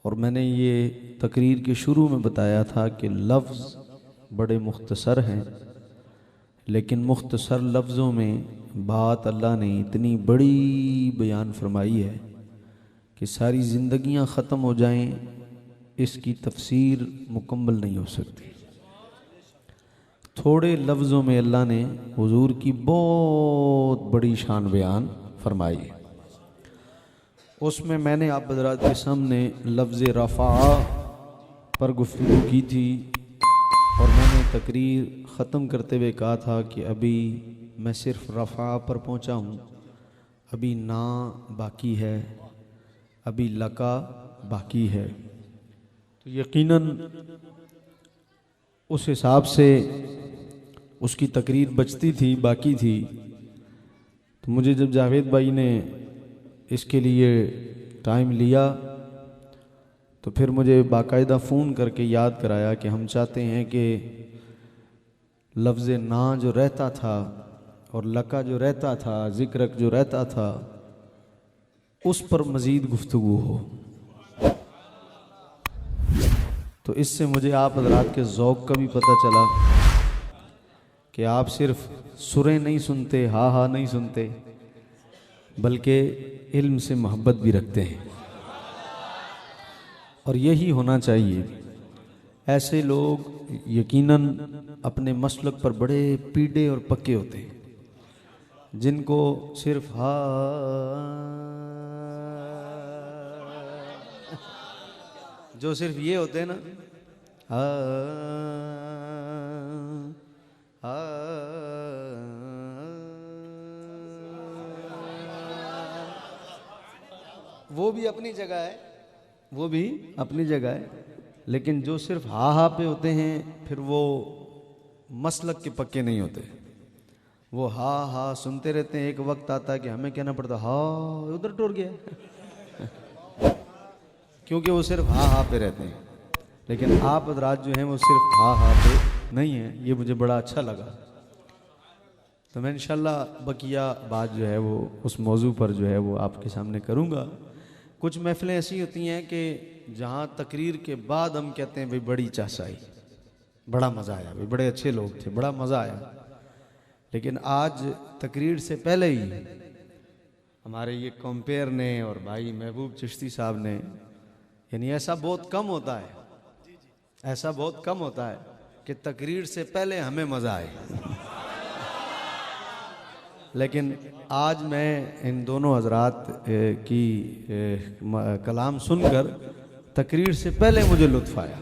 और मैंने ये तकरीर के शुरू में बताया था कि लफ्ज़ बड़े मुख्तसर हैं, लेकिन मुख्तसर लफ्ज़ों में बात अल्लाह ने इतनी बड़ी बयान फरमाई है कि सारी ज़िंदगियां ख़त्म हो जाएं, इसकी तफसीर मुकम्मल नहीं हो सकती। थोड़े लफ्ज़ों में अल्लाह ने हुजूर की बहुत बड़ी शान बयान फरमाई है। उसमें मैंने आप हज़रात के सामने लफ्ज़ रफ़ा पर गुफ्तगू की थी और मैंने तकरीर ख़त्म करते हुए कहा था कि अभी मैं सिर्फ़ रफ़ा पर पहुंचा हूं, अभी ना बाकी है, अभी लका बाकी है। तो यकीनन उस हिसाब से उसकी तकरीर बचती थी, बाकी थी। तो मुझे जब जावेद भाई ने इसके लिए टाइम लिया तो फिर मुझे बाकायदा फ़ोन करके याद कराया कि हम चाहते हैं कि लफ्ज़ ना जो रहता था और लका जो रहता था, ज़िक्र जो रहता था, उस पर मज़ीद गुफ्तगू हो। तो इससे मुझे आप हज़रात के ज़ौक़ का भी पता चला कि आप सिर्फ सुरें नहीं सुनते, हा हा नहीं सुनते, बल्कि इल्म से मोहब्बत भी रखते हैं। और यही होना चाहिए। ऐसे लोग यकीनन अपने मसलक पर बड़े पीढ़े और पक्के होते हैं, जिनको सिर्फ हा जो सिर्फ ये होते हैं ना, हा हा, वो भी अपनी जगह है, वो भी अपनी जगह है, लेकिन जो सिर्फ हा हा पे होते हैं फिर वो मसलक के पक्के नहीं होते। वो हा हा सुनते रहते हैं, एक वक्त आता है कि हमें कहना पड़ता हा उधर टूट गया क्योंकि वो सिर्फ हा हा पे रहते हैं। लेकिन आप हज़रात जो हैं वो सिर्फ हा हा पे नहीं हैं, ये मुझे बड़ा अच्छा लगा। तो मैं इंशाल्लाह बकिया बात जो है वो उस मौजू पर जो है वो आपके सामने करूँगा। कुछ महफिलें ऐसी होती हैं कि जहाँ तकरीर के बाद हम कहते हैं भाई बड़ी चास आई, बड़ा मज़ा आया, भाई बड़े अच्छे लोग थे, बड़ा मज़ा आया। लेकिन आज तकरीर से पहले ही हमारे ये कंपेयर ने और भाई महबूब चिश्ती साहब ने, यानी ऐसा बहुत कम होता है, ऐसा बहुत कम होता है कि तकरीर से पहले हमें मज़ा आए। लेकिन आज मैं इन दोनों हजरात की कलाम सुनकर तकरीर से पहले मुझे लुत्फ़ आया।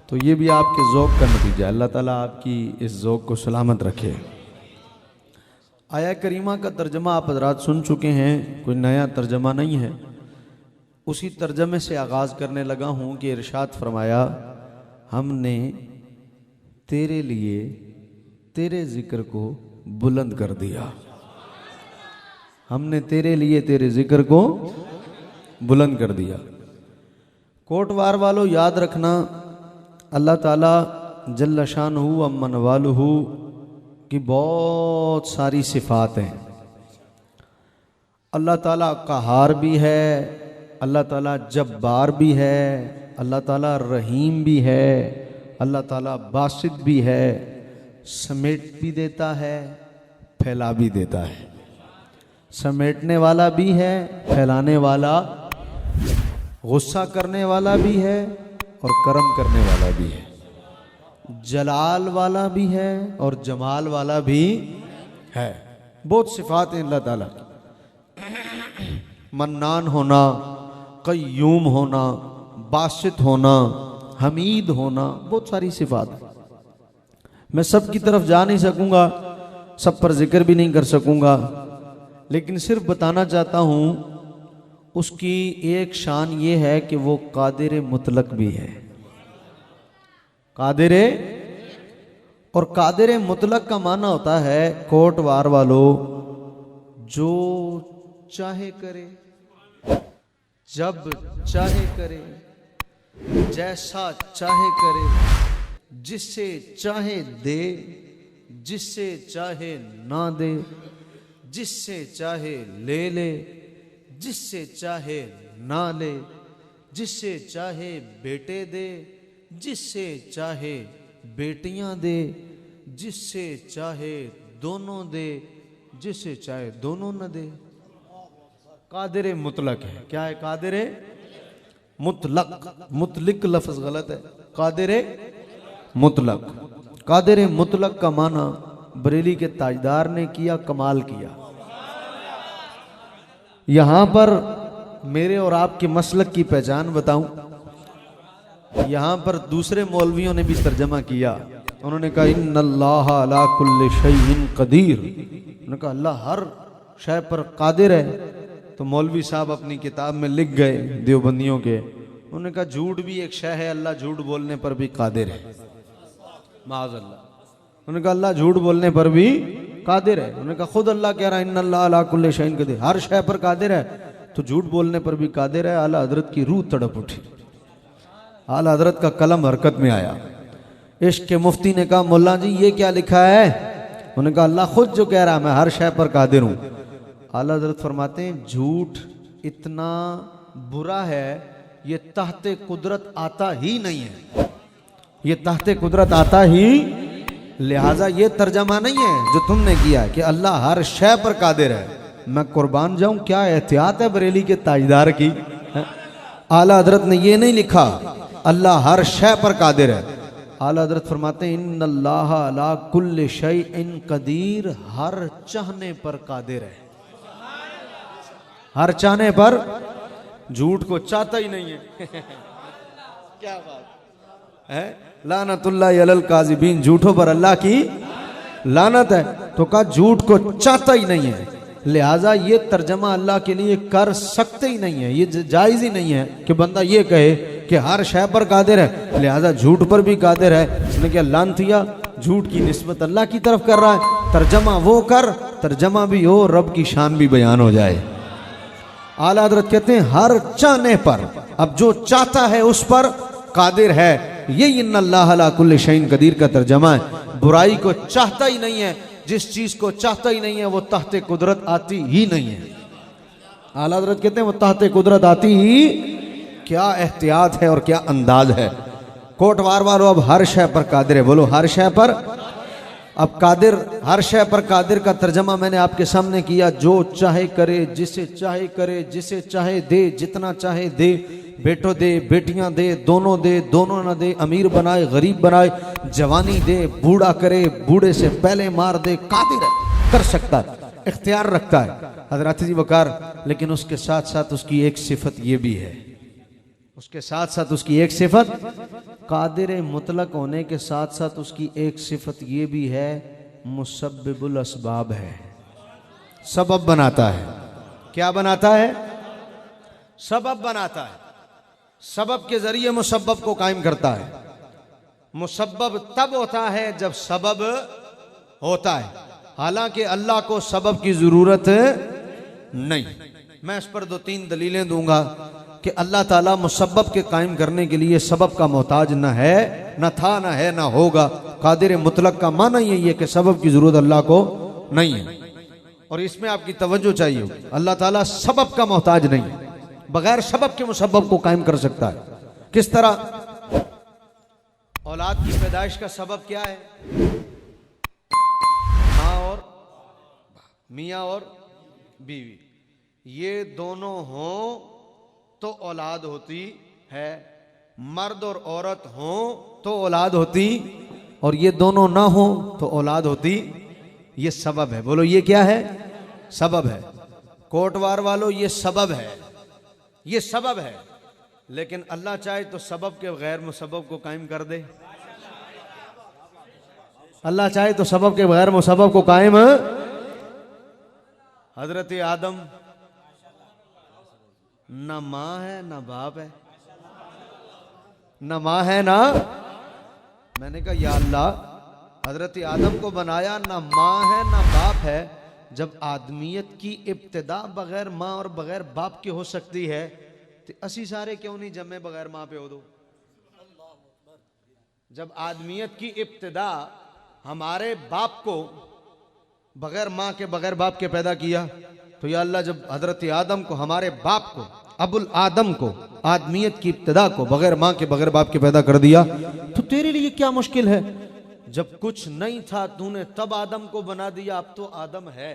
तो ये भी आपके ज़ौक़ का नतीजा। अल्लाह ताला आपकी इस ज़ौक़ को सलामत रखे। आया करीमा का तर्जमा आप हजरात सुन चुके हैं, कोई नया तर्जमा नहीं है। उसी तर्जमे से आगाज़ करने लगा हूँ कि इरशाद फरमाया, हमने तेरे लिए तेरे ज़िक्र को बुलंद कर दिया। हमने तेरे लिए तेरे ज़िक्र को बुलंद कर दिया। कोटवार वालों याद रखना, अल्लाह ताला जल्ल शानुहु अम्मन वालुहु की बहुत सारी सिफ़ात हैं। अल्लाह ताला क़हार भी है, अल्लाह ताला जब्बार भी है, अल्लाह ताला रहीम भी है, अल्लाह ताला बासित भी है, समेट भी देता है, फैला भी देता है। समेटने वाला भी है, फैलाने वाला, गुस्सा करने वाला भी है और करम करने वाला भी है, जलाल वाला भी है और जमाल वाला भी है। बहुत सिफात हैं अल्लाह ताला की। मन्नान होना, क़य्यूम होना, बासित होना, हमीद होना, बहुत सारी सिफात है। मैं सब की तरफ जा नहीं सकूंगा, सब पर जिक्र भी नहीं कर सकूंगा, लेकिन सिर्फ बताना चाहता हूं उसकी एक शान ये है कि वो कादिर मुतलक भी है। कादिर, और कादिर मुतलक का माना होता है कोटवार वालों, जो चाहे करे, जब चाहे करे, जैसा चाहे करे, जिससे चाहे दे, जिससे चाहे ना दे, जिससे चाहे ले ले, जिससे चाहे ना ले, जिससे चाहे बेटे दे, जिससे चाहे बेटियां दे, जिससे चाहे दोनों दे, जिससे चाहे दोनों न दे। कादिर मुतलक है। क्या है? कादिर मुतलक। मुतलिक लफ्ज गलत है, कादिर मुतलक। कादिर मुतलक का माना बरेली के ताजदार ने किया, कमाल किया। यहां पर मेरे और आपके मसलक की पहचान बताऊं, यहां पर दूसरे मौलवियों ने भी तर्जमा किया। उन्होंने कहा इन्नल्लाह अला कुल्लि शैइन कदीर। उन्होंने कहा अल्लाह हर शय पर कादिर है। तो मौलवी साहब अपनी किताब में लिख गए देवबंदियों के, उन्होंने कहा झूठ भी एक शय है, अल्लाह झूठ बोलने पर भी कादिर है। माअज़ल्लाह। उन्होंने कहा अल्लाह झूठ बोलने पर भी कादिर है। उन्होंने कहा खुद अल्लाह कह रहा है इन्नल्लाह अला कुल्लि शैइन कदीर, हर शय पर कादिर है, तो झूठ बोलने पर भी कादिर है। आला हजरत की रूह तड़प उठी, आला हजरत का कलम हरकत में आया। इश्क के मुफ्ती ने कहा मुल्ला जी ये क्या लिखा है? उन्होंने कहा अल्लाह खुद जो कह रहा है मैं हर शय पर कादिर हूं। आला हजरत फरमाते हैं झूठ इतना बुरा है, ये तहते कुदरत आता ही नहीं है, ये तहते कुदरत आता ही, लिहाजा ये तर्जमा नहीं है जो तुमने किया कि अल्लाह हर शय पर कादिर है। मैं कुर्बान जाऊं, क्या एहतियात है बरेली के ताजदार की। आला हजरत ने ये नहीं लिखा अल्लाह हर शय पर कादिर है। आला हजरत फरमाते हैं इन्नल्लाह अला कुल्लि शैइन कदीर, हर चाहने पर कादिर है, हर चाहने पर। झूठ को चाहता ही नहीं है। क्या बात है? लानतुल्लाह अलल काज़िबीन, झूठों पर अल्लाह की लानत है। तो कहा झूठ को चाहता ही नहीं है, लिहाजा ये तर्जमा अल्लाह के लिए कर सकते ही नहीं है, ये जायज ही नहीं है कि बंदा ये कहे कि हर शय पर कादिर है, लिहाजा झूठ पर भी कादिर है। उसने क्या लानतिया झूठ की निस्बत अल्लाह की तरफ कर रहा है। तर्जमा वो कर, तर्जमा भी हो, रब की शान भी बयान हो जाए। आला हजरत कहते हैं हर चाहने पर, अब जो चाहता है उस पर कादिर है। ये इन्नल्लाह अला कुल्लि शैइन कदीर का तर्जमा है। बुराई को चाहता ही नहीं है, जिस चीज को चाहता ही नहीं है वो तहते कुदरत आती ही नहीं है। आला हजरत कहते हैं वो तहते कुदरत आती ही। क्या एहतियात है और क्या अंदाज है। कोटवार वालों अब हर शय पर कादिर है, बोलो हर शय पर। अब कादिर, हर शय पर कादिर का तर्जमा मैंने आपके सामने किया। जो चाहे करे, जिसे चाहे करे, जिसे चाहे दे, जितना चाहे दे, बेटो दे, बेटियां दे, दोनों न दे, अमीर बनाए, गरीब बनाए, जवानी दे, बूढ़ा करे, बूढ़े से पहले मार दे, कादिर है, कर सकता है, इख्तियार रखता है हजरत जी वकार। लेकिन उसके साथ साथ उसकी एक सिफत ये भी है, उसके साथ साथ उसकी एक सिफत, कादिर मुतलक होने के साथ साथ उसकी एक सिफत ये भी है, मुसब्बिबुल असबाब है, सबब बनाता है। क्या बनाता है? सबब बनाता है। सबब के जरिए मुसब्बब को कायम करता है। मुसब्बब तब होता है जब सबब होता है, हालांकि अल्लाह को सबब की जरूरत नहीं। मैं इस पर 2-3 दलीलें दूंगा कि अल्लाह ताला मुसब्बब के कायम करने के लिए सबब का मोहताज न है, न था, न है, न होगा। कादिर मुतलक का माना यही है कि सबब की जरूरत अल्लाह को नहीं है। और इसमें आपकी तवज्जो चाहिए, अल्लाह ताला सबब का मोहताज नहीं है, बगैर सबब के मुसब्बब को कायम कर सकता है। किस तरह? औलाद की पैदाइश का सबब क्या है? माँ और मियाँ और बीवी, ये दोनों हों तो औलाद होती है, मर्द और औरत हों तो औलाद होती, और ये दोनों ना हो तो औलाद होती। ये सबब है। बोलो ये क्या है? सबब है। कोटवार वालों ये सबब है, ये सबब है। लेकिन अल्लाह चाहे तो सबब के बगैर मुसब्बब को कायम कर दे। अल्लाह चाहे तो सबब के बगैर मुसब्बब को कायम। हजरत आदम ना माँ है ना बाप है, ना माँ है ना। मैंने कहा या अल्लाह, हजरत आदम को बनाया, ना माँ है ना बाप है। जब आदमियत की इब्तिदा बगैर माँ और बगैर बाप के हो सकती है तो असी सारे क्यों नहीं जमे बगैर माँ पे हो दो। जब आदमियत की इब्तिदा हमारे बाप को बगैर माँ के बगैर बाप के पैदा किया, तो या अल्लाह जब हजरत आदम को, हमारे बाप को अबुल आदम को, आदमियत की इब्तिदा को बगैर माँ के बगैर बाप के पैदा कर दिया, तो तेरे लिए क्या मुश्किल है? जब कुछ नहीं था तूने तब आदम को बना दिया, अब तो आदम है,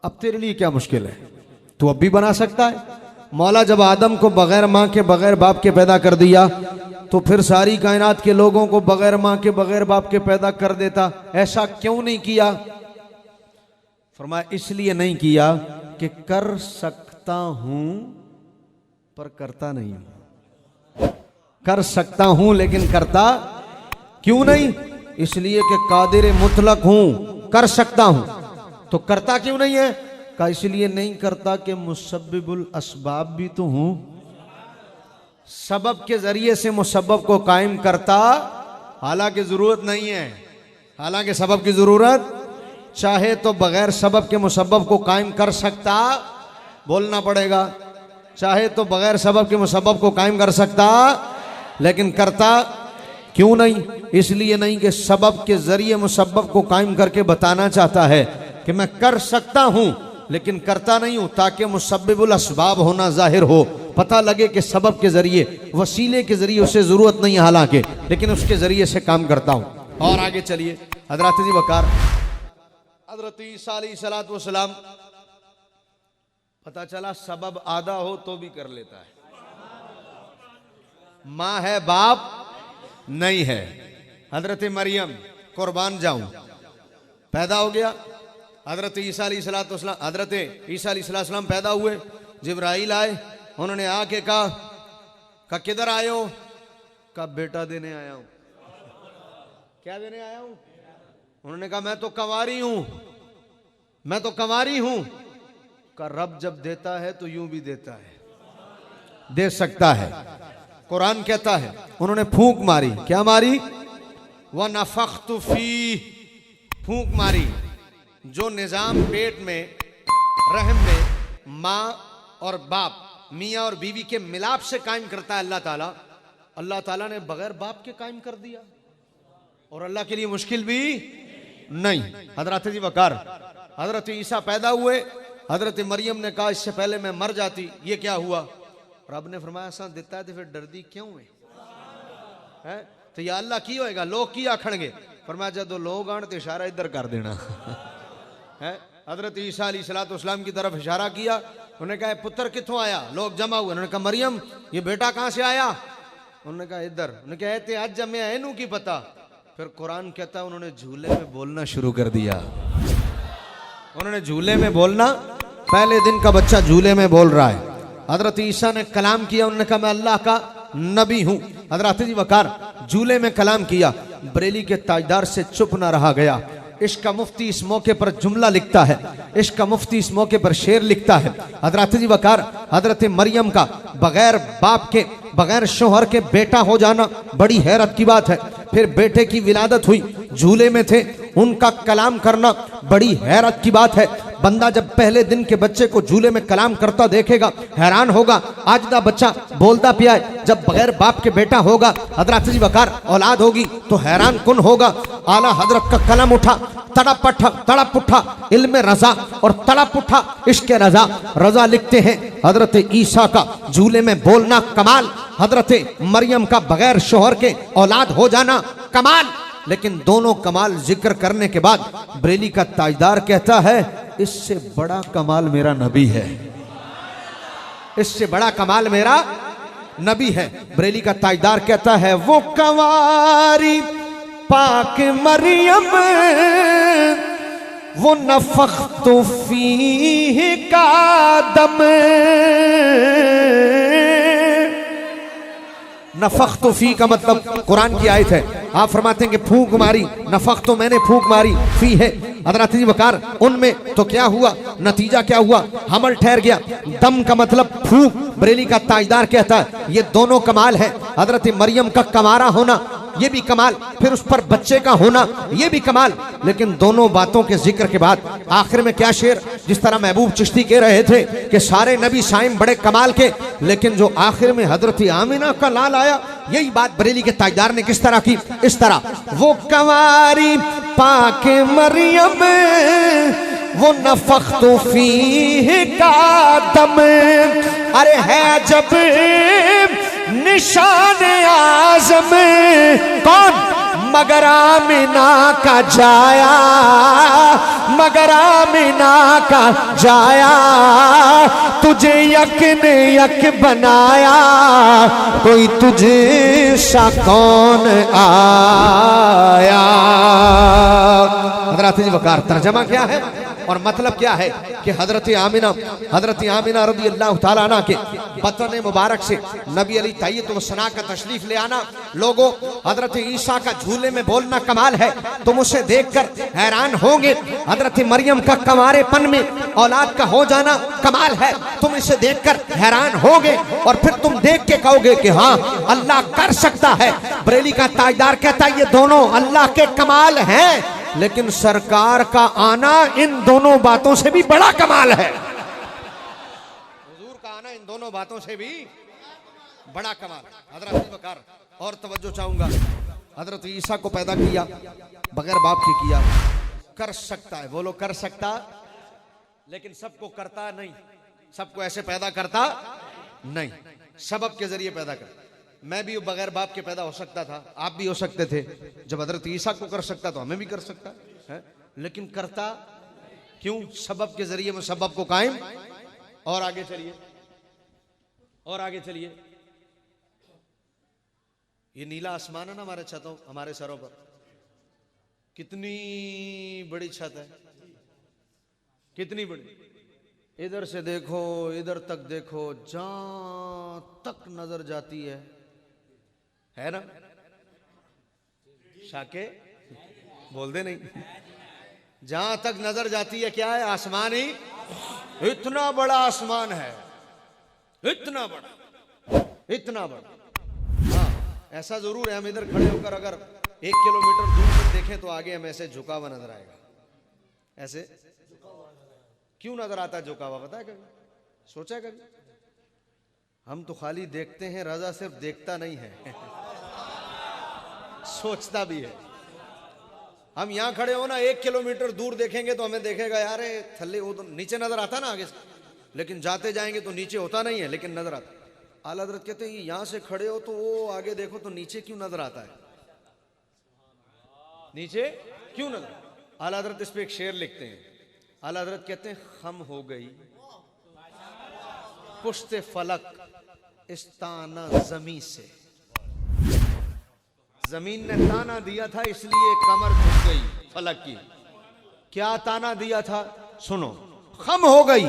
अब तेरे लिए क्या मुश्किल है? तू अब भी बना सकता है। मौला जब आदम को बगैर माँ के बगैर बाप के पैदा कर दिया, तो फिर सारी कायनात के लोगों को बगैर माँ के बगैर बाप के पैदा कर देता। ऐसा क्यों नहीं किया? फरमाया इसलिए नहीं किया कि कर सकता हूं पर करता नहीं हूं। कर सकता हूं लेकिन करता क्यों नहीं? इसलिए कि कादिर मुतलक हूं, कर सकता हूं, तो करता क्यों नहीं है? का इसलिए नहीं करता कि मुसब्बिबुल असबाब भी तो हूं, सबब के जरिए से मुसब्बब को कायम करता, हालांकि जरूरत नहीं है, हालांकि सबब की जरूरत, चाहे तो बगैर सबब के मुसब्बब को कायम कर सकता, बोलना पड़ेगा, चाहे तो बगैर सबब के मुसब्बब को कायम कर सकता, लेकिन करता क्यों नहीं? इसलिए नहीं कि सबब के जरिए मुसब्बब को कायम करके बताना चाहता है कि मैं कर सकता हूं लेकिन करता नहीं हूं, ताकि मुसब्बिबुल असबाब होना जाहिर हो, पता लगे कि सबब के जरिए, वसीले के जरिए उसे जरूरत नहीं है हालांकि, लेकिन उसके जरिए से काम करता हूं। और आगे चलिए, हजरत जी वकार, हजरत ईसा अलैहिस्सलाम, पता चला सबब आधा हो तो भी कर लेता है। मां है बाप नहीं है। हजरत मरियम, कुर्बान जाऊं, पैदा हो गया। हजरत ईसा अलैहिस्सलाम, हजरत ईसा अलैहिस्सलाम पैदा हुए, जिब्राइल आए, उन्होंने आके कहा किधर आए हो? कहा बेटा देने आया हूं। क्या देने आया हूं? उन्होंने कहा मैं तो कंवारी हूं, मैं तो कंवारी हूं। का रब जब देता है तो यूं भी देता है, दे सकता है। कुरान कहता है उन्होंने फूंक मारी, क्या मारी? व नफख्तु फी, फूंक मारी। जो निजाम पेट में, रहम में माँ और बाप, मियाँ और बीवी के मिलाप से कायम करता है अल्लाह ताला ने बगैर बाप के कायम कर दिया, और अल्लाह के लिए मुश्किल भी नहीं। हजरत जी वकार, हजरत ईसा पैदा हुए, हजरत मरियम ने कहा इससे पहले मैं मर जाती, ये क्या हुआ? रब ने फरमाया ऐसा देता है तो फिर डरदी क्यों है? तो या अल्लाह की होएगा, लोग की आखणगे? फरमाया जब लोग आने तो इशारा इधर कर देना है। हजरत ईसा अलैहिस्सलाम की तरफ इशारा किया, उन्होंने कहा पुत्र कित्थों आया? लोग जमा हुए, उन्होंने कहा मरियम ये बेटा कहां से आया? उन्होंने कहा इधर। उन्होंने कहा ते आज जमे एनू की पता। फिर कुरान कहता है उन्होंने झूले में बोलना शुरू कर दिया। उन्होंने झूले में बोलना, पहले दिन का बच्चा झूले में बोल रहा है। हजरत ईसा ने कलाम किया, उन्होंने कहा मैं अल्लाह का नबी हूं। हजरत जी वकार झूले में कलाम किया, बरेली के ताजदार से चुप ना रहा गया। इश्क का मुफ्ती इस मौके पर जुमला लिखता है, इश्क का मुफ्ती इस मौके पर शेर लिखता है। हजरत जी वकार, हजरत मरियम का बगैर बाप के, बगैर शोहर के बेटा हो जाना बड़ी हैरत की बात है। फिर बेटे की विलादत हुई, झूले में थे, उनका कलाम करना बड़ी हैरत की बात है। बंदा जब पहले दिन के बच्चे को झूले में कलाम करता देखेगा हैरान होगा। आज का बच्चा बोलता पिया है, जब बगैर बाप के बेटा होगा, हजरत जी वकार औलाद होगी तो हैरान कुन होगा। आला हजरत का कलम उठा, तड़प उठा इल्म रजा और तड़प उठा इश्क रजा। रजा लिखते हैं हजरत ईसा का झूले में बोलना कमाल, हजरत मरियम का बगैर शोहर के औलाद हो जाना कमाल। लेकिन दोनों कमाल जिक्र करने के बाद बरेली का ताजदार कहता है इससे बड़ा कमाल मेरा नबी है, इससे बड़ा कमाल मेरा नबी है। बरेली का ताजदार कहता है वो कंवारी पाक मरियम, वो नफख्तु फीह का दम, नफख्तु फी का मतलब कुरान की आयत है। आप फरमाते हैं कि फूंक मारी, नफख तो मैंने फूंक मारी, फी है हजरत जी वकार, उनमें तो क्या हुआ, नतीजा क्या हुआ? हमल ठहर गया। दम का मतलब फूंक। बरेली का ताजदार कहता है ये दोनों कमाल है। हजरत मरियम का कंवारा होना ये भी कमाल, फिर उस पर बच्चे का होना ये भी कमाल। लेकिन दोनों बातों के जिक्र के बाद आखिर में क्या शेर, जिस तरह महबूब चिश्ती कह रहे थे कि सारे नबी साइम बड़े कमाल के, लेकिन जो आखिर में हजरत आमिना का लाल आया, यही बात बरेली के ताजदार ने किस तरह की? इस तरह वो कंवारी पाक मरियम, वो नफख्तु फीह का दम, अरे है जब निशान आज़म। कौन? मगर आमिना का जाया, मगर आमिना का जाया, तुझे यक ने यक बनाया, कोई तुझे सा कौन आया। हज़रत जी वकार तर्जमा क्या है और मतलब क्या है कि हजरत आमिना रज़ी अल्लाह ताला अन्हा के बतन मुबारक से नबी अली तैयब सना का तशरीफ ले आना। लोगों, हजरत ईसा का झूले में बोलना कमाल है, तुम उसे देखकर हैरान होंगे। हजरत मरियम का कंवारेपन में औलाद का हो जाना कमाल है, तुम इसे देखकर हैरान होगे और फिर तुम देख के कहोगे कि हाँ अल्लाह कर सकता है। बरेली का ताजदार कहता है ये दोनों अल्लाह के कमाल हैं, लेकिन सरकार का आना इन दोनों बातों से भी बड़ा कमाल है। हुजूर का आना इन दोनों बातों से भी बड़ा कमाल। हजरत बकर और तवज्जो चाहूंगा, हजरत ईसा को पैदा किया बगैर बाप के किया, कर सकता है, बोलो कर सकता, लेकिन सबको करता नहीं, सबको ऐसे पैदा करता नहीं, सबब के जरिए पैदा करता। मैं भी बगैर बाप के पैदा हो सकता था, आप भी हो सकते थे। जब हजरत ईसा को कर सकता तो हमें भी कर सकता है, लेकिन करता क्यों? सबब के जरिए में सबब को कायम। और आगे चलिए, और आगे चलिए, ये नीला आसमान है ना हमारे छतों, हमारे सरों पर, कितनी बड़ी छत है, कितनी बड़ी। इधर से देखो, इधर तक देखो, जहां तक नजर जाती है ना? शाके बोल दे नहीं, जहां तक नजर जाती है क्या है? आसमान ही। इतना बड़ा आसमान है, इतना बड़ा, इतना बड़ा। हाँ, ऐसा जरूर है, हम इधर खड़े होकर अगर 1 किलोमीटर दूर से देखें तो आगे हमें ऐसे झुका हुआ नजर आएगा। ऐसे क्यों नजर आता है झुका हुआ, पता है कभी? सोचा है कभी? हम तो खाली देखते हैं, रजा सिर्फ देखता नहीं है सोचता भी है। हम यहां खड़े हो ना, 1 किलोमीटर दूर देखेंगे तो हमें देखेगा यार थल्ले, वो तो नीचे नजर आता ना आगे से, लेकिन जाते जाएंगे तो नीचे होता नहीं है, लेकिन नजर आता। आला हज़रत कहते हैं यहां से खड़े हो तो वो आगे देखो तो नीचे क्यों नजर आता है, नीचे क्यों नजर। आला हज़रत इस पे एक शेर लिखते हैं, आला हज़रत कहते हैं खम हो गई पुश्ते फलक इस्ताना जमी से, जमीन ने ताना दिया था इसलिए कमर झुक गई फलक की। क्या ताना दिया था? सुनो, खम हो गई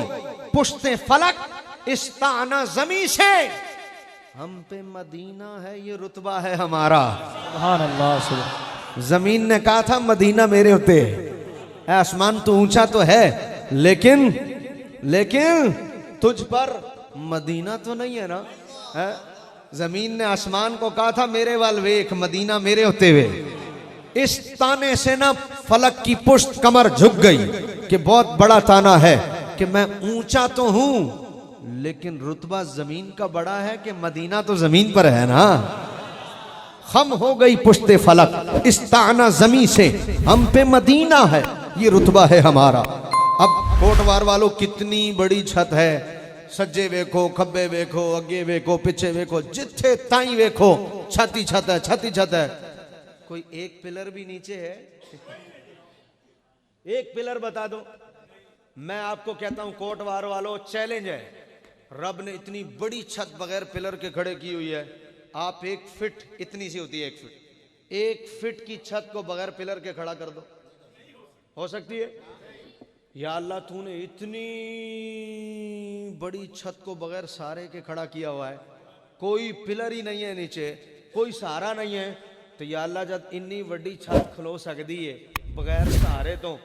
पुश्ते फलक इस्ताना जमी से, हम पे मदीना है ये रुतबा है हमारा। सुभान अल्लाह। जमीन ने कहा था मदीना मेरे होते, आसमान तो ऊंचा तो है लेकिन तुझ पर मदीना तो नहीं है ना, है? जमीन ने आसमान को कहा था मेरे वाल वेख, मदीना मेरे होते हुए। इस ताने से ना फलक की पुश्त कमर झुक गई कि बहुत बड़ा ताना है कि मैं ऊंचा तो हूं लेकिन रुतबा जमीन का बड़ा है कि मदीना तो जमीन पर है ना। खम हो गई पुश्ते फलक इस ताना जमी से, हम पे मदीना है ये रुतबा है हमारा। अब कोटवार वालों कितनी बड़ी छत है, सज्जे वेखो, खब्बे वेखो, अगे वेखो, पिछे वेखो, जिथे ताई वेखो छती छत है, छती छत है। कोई एक पिलर भी नीचे है? एक पिलर बता दो। मैं आपको कहता हूं कोटवार वालों, चैलेंज है, रब ने इतनी बड़ी छत बगैर पिलर के खड़े की हुई है। आप 1 फीट, इतनी सी होती है 1 फीट, 1 फीट की छत को बगैर पिलर के खड़ा कर दो, हो सकती है? या अल्लाह तूने इतनी बड़ी छत को बगैर सहारे के खड़ा किया हुआ है, कोई पिलर ही नहीं है नीचे, कोई सहारा नहीं है, तो या अल्लाह जब इन्नी बड़ी छत खलो सकती है बगैर सहारे तो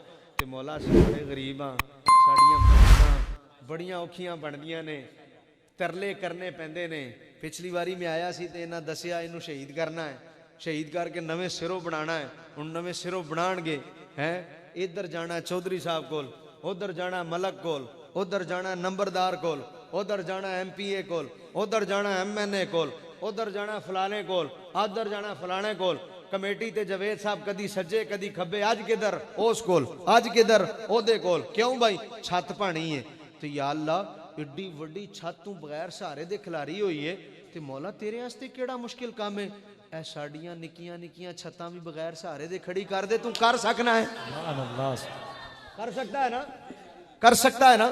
मौला से बड़े गरीब हाँ, साड़ियाँ बड़ियां औखियां बनदियां ने, तरले करने पैंदे ने। पिछली बारी मैं आया सी ते इन्हां दसिया इनू शहीद करना है, शहीद करके नवे सिरों बनाना है। हुण नवे सिरों बनाणगे हैं, इधर जाना चौधरी साहब कोल, उधर जाना मलक कोल, उधर जाना नंबरदार कोल, उधर जाना MPA कोल, उधर जाना MNA कोल, उधर जाना फलाने कोल, उधर जाना फलाने कोल। कमेटी ते जवेद साहब कदी सज्जे कदी खब्बे, अज किधर उस कोल, अज किधर ओदे कोल, क्यों भाई छत पानी है। तो या अल्लाह एड्डी वड्डी छत तू बगैर सहारे दे खिलारी हुई है, ते मौला तेरे वास्ते केड़ा मुश्किल काम है। ए साडियां निक्कियां निक्कियां छत्तां भी बगैर सहारे दे खड़ी कर दे, तू कर सकना है, कर सकता है ना, कर सकता है ना।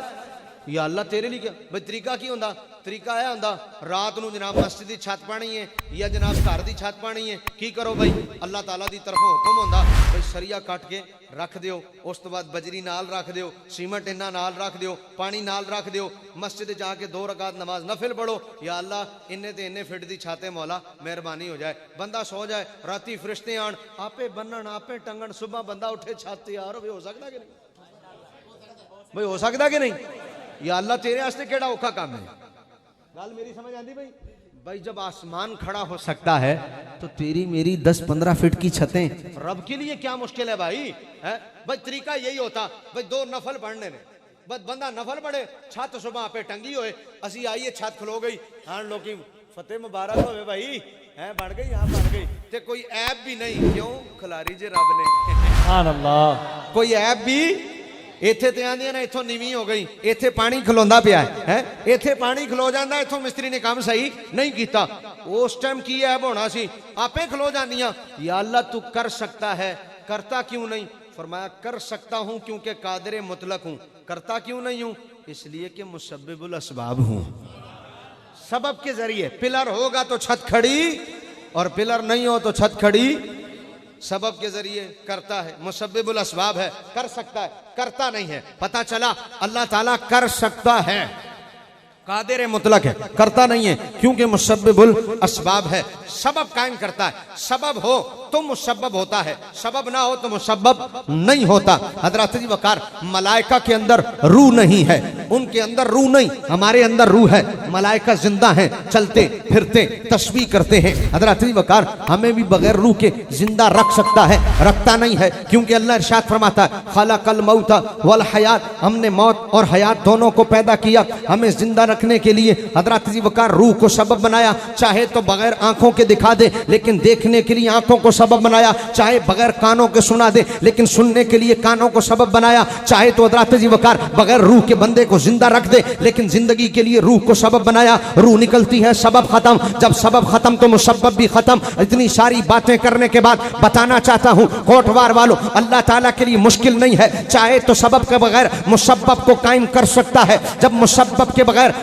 या अल्लाह तेरे लिए क्या भाई तरीका की होंदा, तरीका यह होंदा रात नू जनाब मस्जिद की छत पानी है या जनाब घर की छत पानी है, की करो भाई अल्लाह ताला की तरफों हुक्म होंदा भाई सरिया कट के रख दियो, उस तो बाद बजरी नाल रख दियो, सीमेंट इन्ना नाल रख दियो, पानी नाल रख दियो, मस्जिद जाके 2 रकात नमाज नफिल पढ़ो। या अल्लाह इन्ने ते इन्ने फिट दी छाते मौला मेहरबानी हो जाए, बंदा सो जाए, राती फरिश्ते आन आपे बनन आपे टंगन, सुबह बंदा उठे छत तैयार हो, हो सकता कि नहीं भाई, हो सकता कि नहीं। या अल्लाह तेरे वास्ते केड़ा औखा काम है। गल मेरी समझ आती भाई। भाई जब आसमान खड़ा हो सकता है तो तेरी मेरी 10-15 फीट की छतें रब के लिए क्या मुश्किल है भाई, है भाई। तरीका यही होता भाई 2 नफल पढ़ने ने, बस बंदा नफल पढ़े, छत सुबह पे टंगी होए, असी आइए छत खलो गई, हाँ लोग फतेह मुबारक हो भाई, है बढ़ गई, यहाँ बढ़ गई, ते कोई ऐप भी नहीं, क्यों खिलारी जे रब ने, सुभान अल्लाह, कोई ऐप भी इत्थे ते आंदियां ने इत्थों नीवी हो गई, इत्थे पानी खलोंदा पिया है, इत्थे पानी खलो जांदा, इत्थों मिस्त्री ने काम सही नहीं किया, उस टाइम की ऐब होना सी, आपे खलो जांदियां। या अल्लाह तू कर सकता है, करता क्यों नहीं। फरमाया कर सकता हूं क्योंकि कादिर मुतलक हूं, करता क्यों नहीं हूं, इसलिए कि मुसब्बिबुल असबाब हूं। सबब के जरिए पिलर होगा तो छत खड़ी, और पिलर नहीं हो तो छत खड़ी सबब के जरिए करता है, मुसब्बिबुल असबाब है, कर सकता है, करता नहीं है। पता चला अल्लाह ताला कर सकता है, कादिर मुतलक है, करता नहीं है क्योंकि मुसब्बिबुल असबाब है, सबब कायम करता है। सबब हो तो मुसब्बब होता है, सबब ना हो तो मुसब्बब नहीं होता। हजरत जी वकार मलाइका के अंदर रूह नहीं है, उनके अंदर रूह नहीं, हमारे अंदर रूह है। मलाइका जिंदा हैं, चलते फिरते तस्बीह करते हैं। हजरत जी वकार हमें भी बगैर रूह के जिंदा रख सकता है, रखता नहीं है क्योंकि अल्लाह इरशाद फरमाता है खलकल मौता वल हयात, हमने मौत और हयात दोनों को पैदा किया हमें जिंदा रखने के लिए। हजरत जी वकार रूह को सबब बनाया, चाहे तो बगैर आंखों के दिखा दे लेकिन देखने के लिए आंखों को सबब बनाया, चाहे बगैर कानों के सुना दे लेकिन सुनने के लिए कानों को सबब बनाया, चाहे तो हजरत जी वकार बगैर रूह के बंदे को जिंदा रख दे लेकिन जिंदगी के लिए रूह को सबब बनाया। रूह निकलती है, सबब खत्म, जब सबब खत्म तो मुसब्बब भी खत्म। इतनी सारी बातें करने के बाद बताना चाहता हूं कोटवार वालों, अल्लाह ताला के लिए मुश्किल नहीं है, चाहे तो सबब के बगैर मुसब्बब को कायम कर सकता है। जब मुसब्बब के बगैर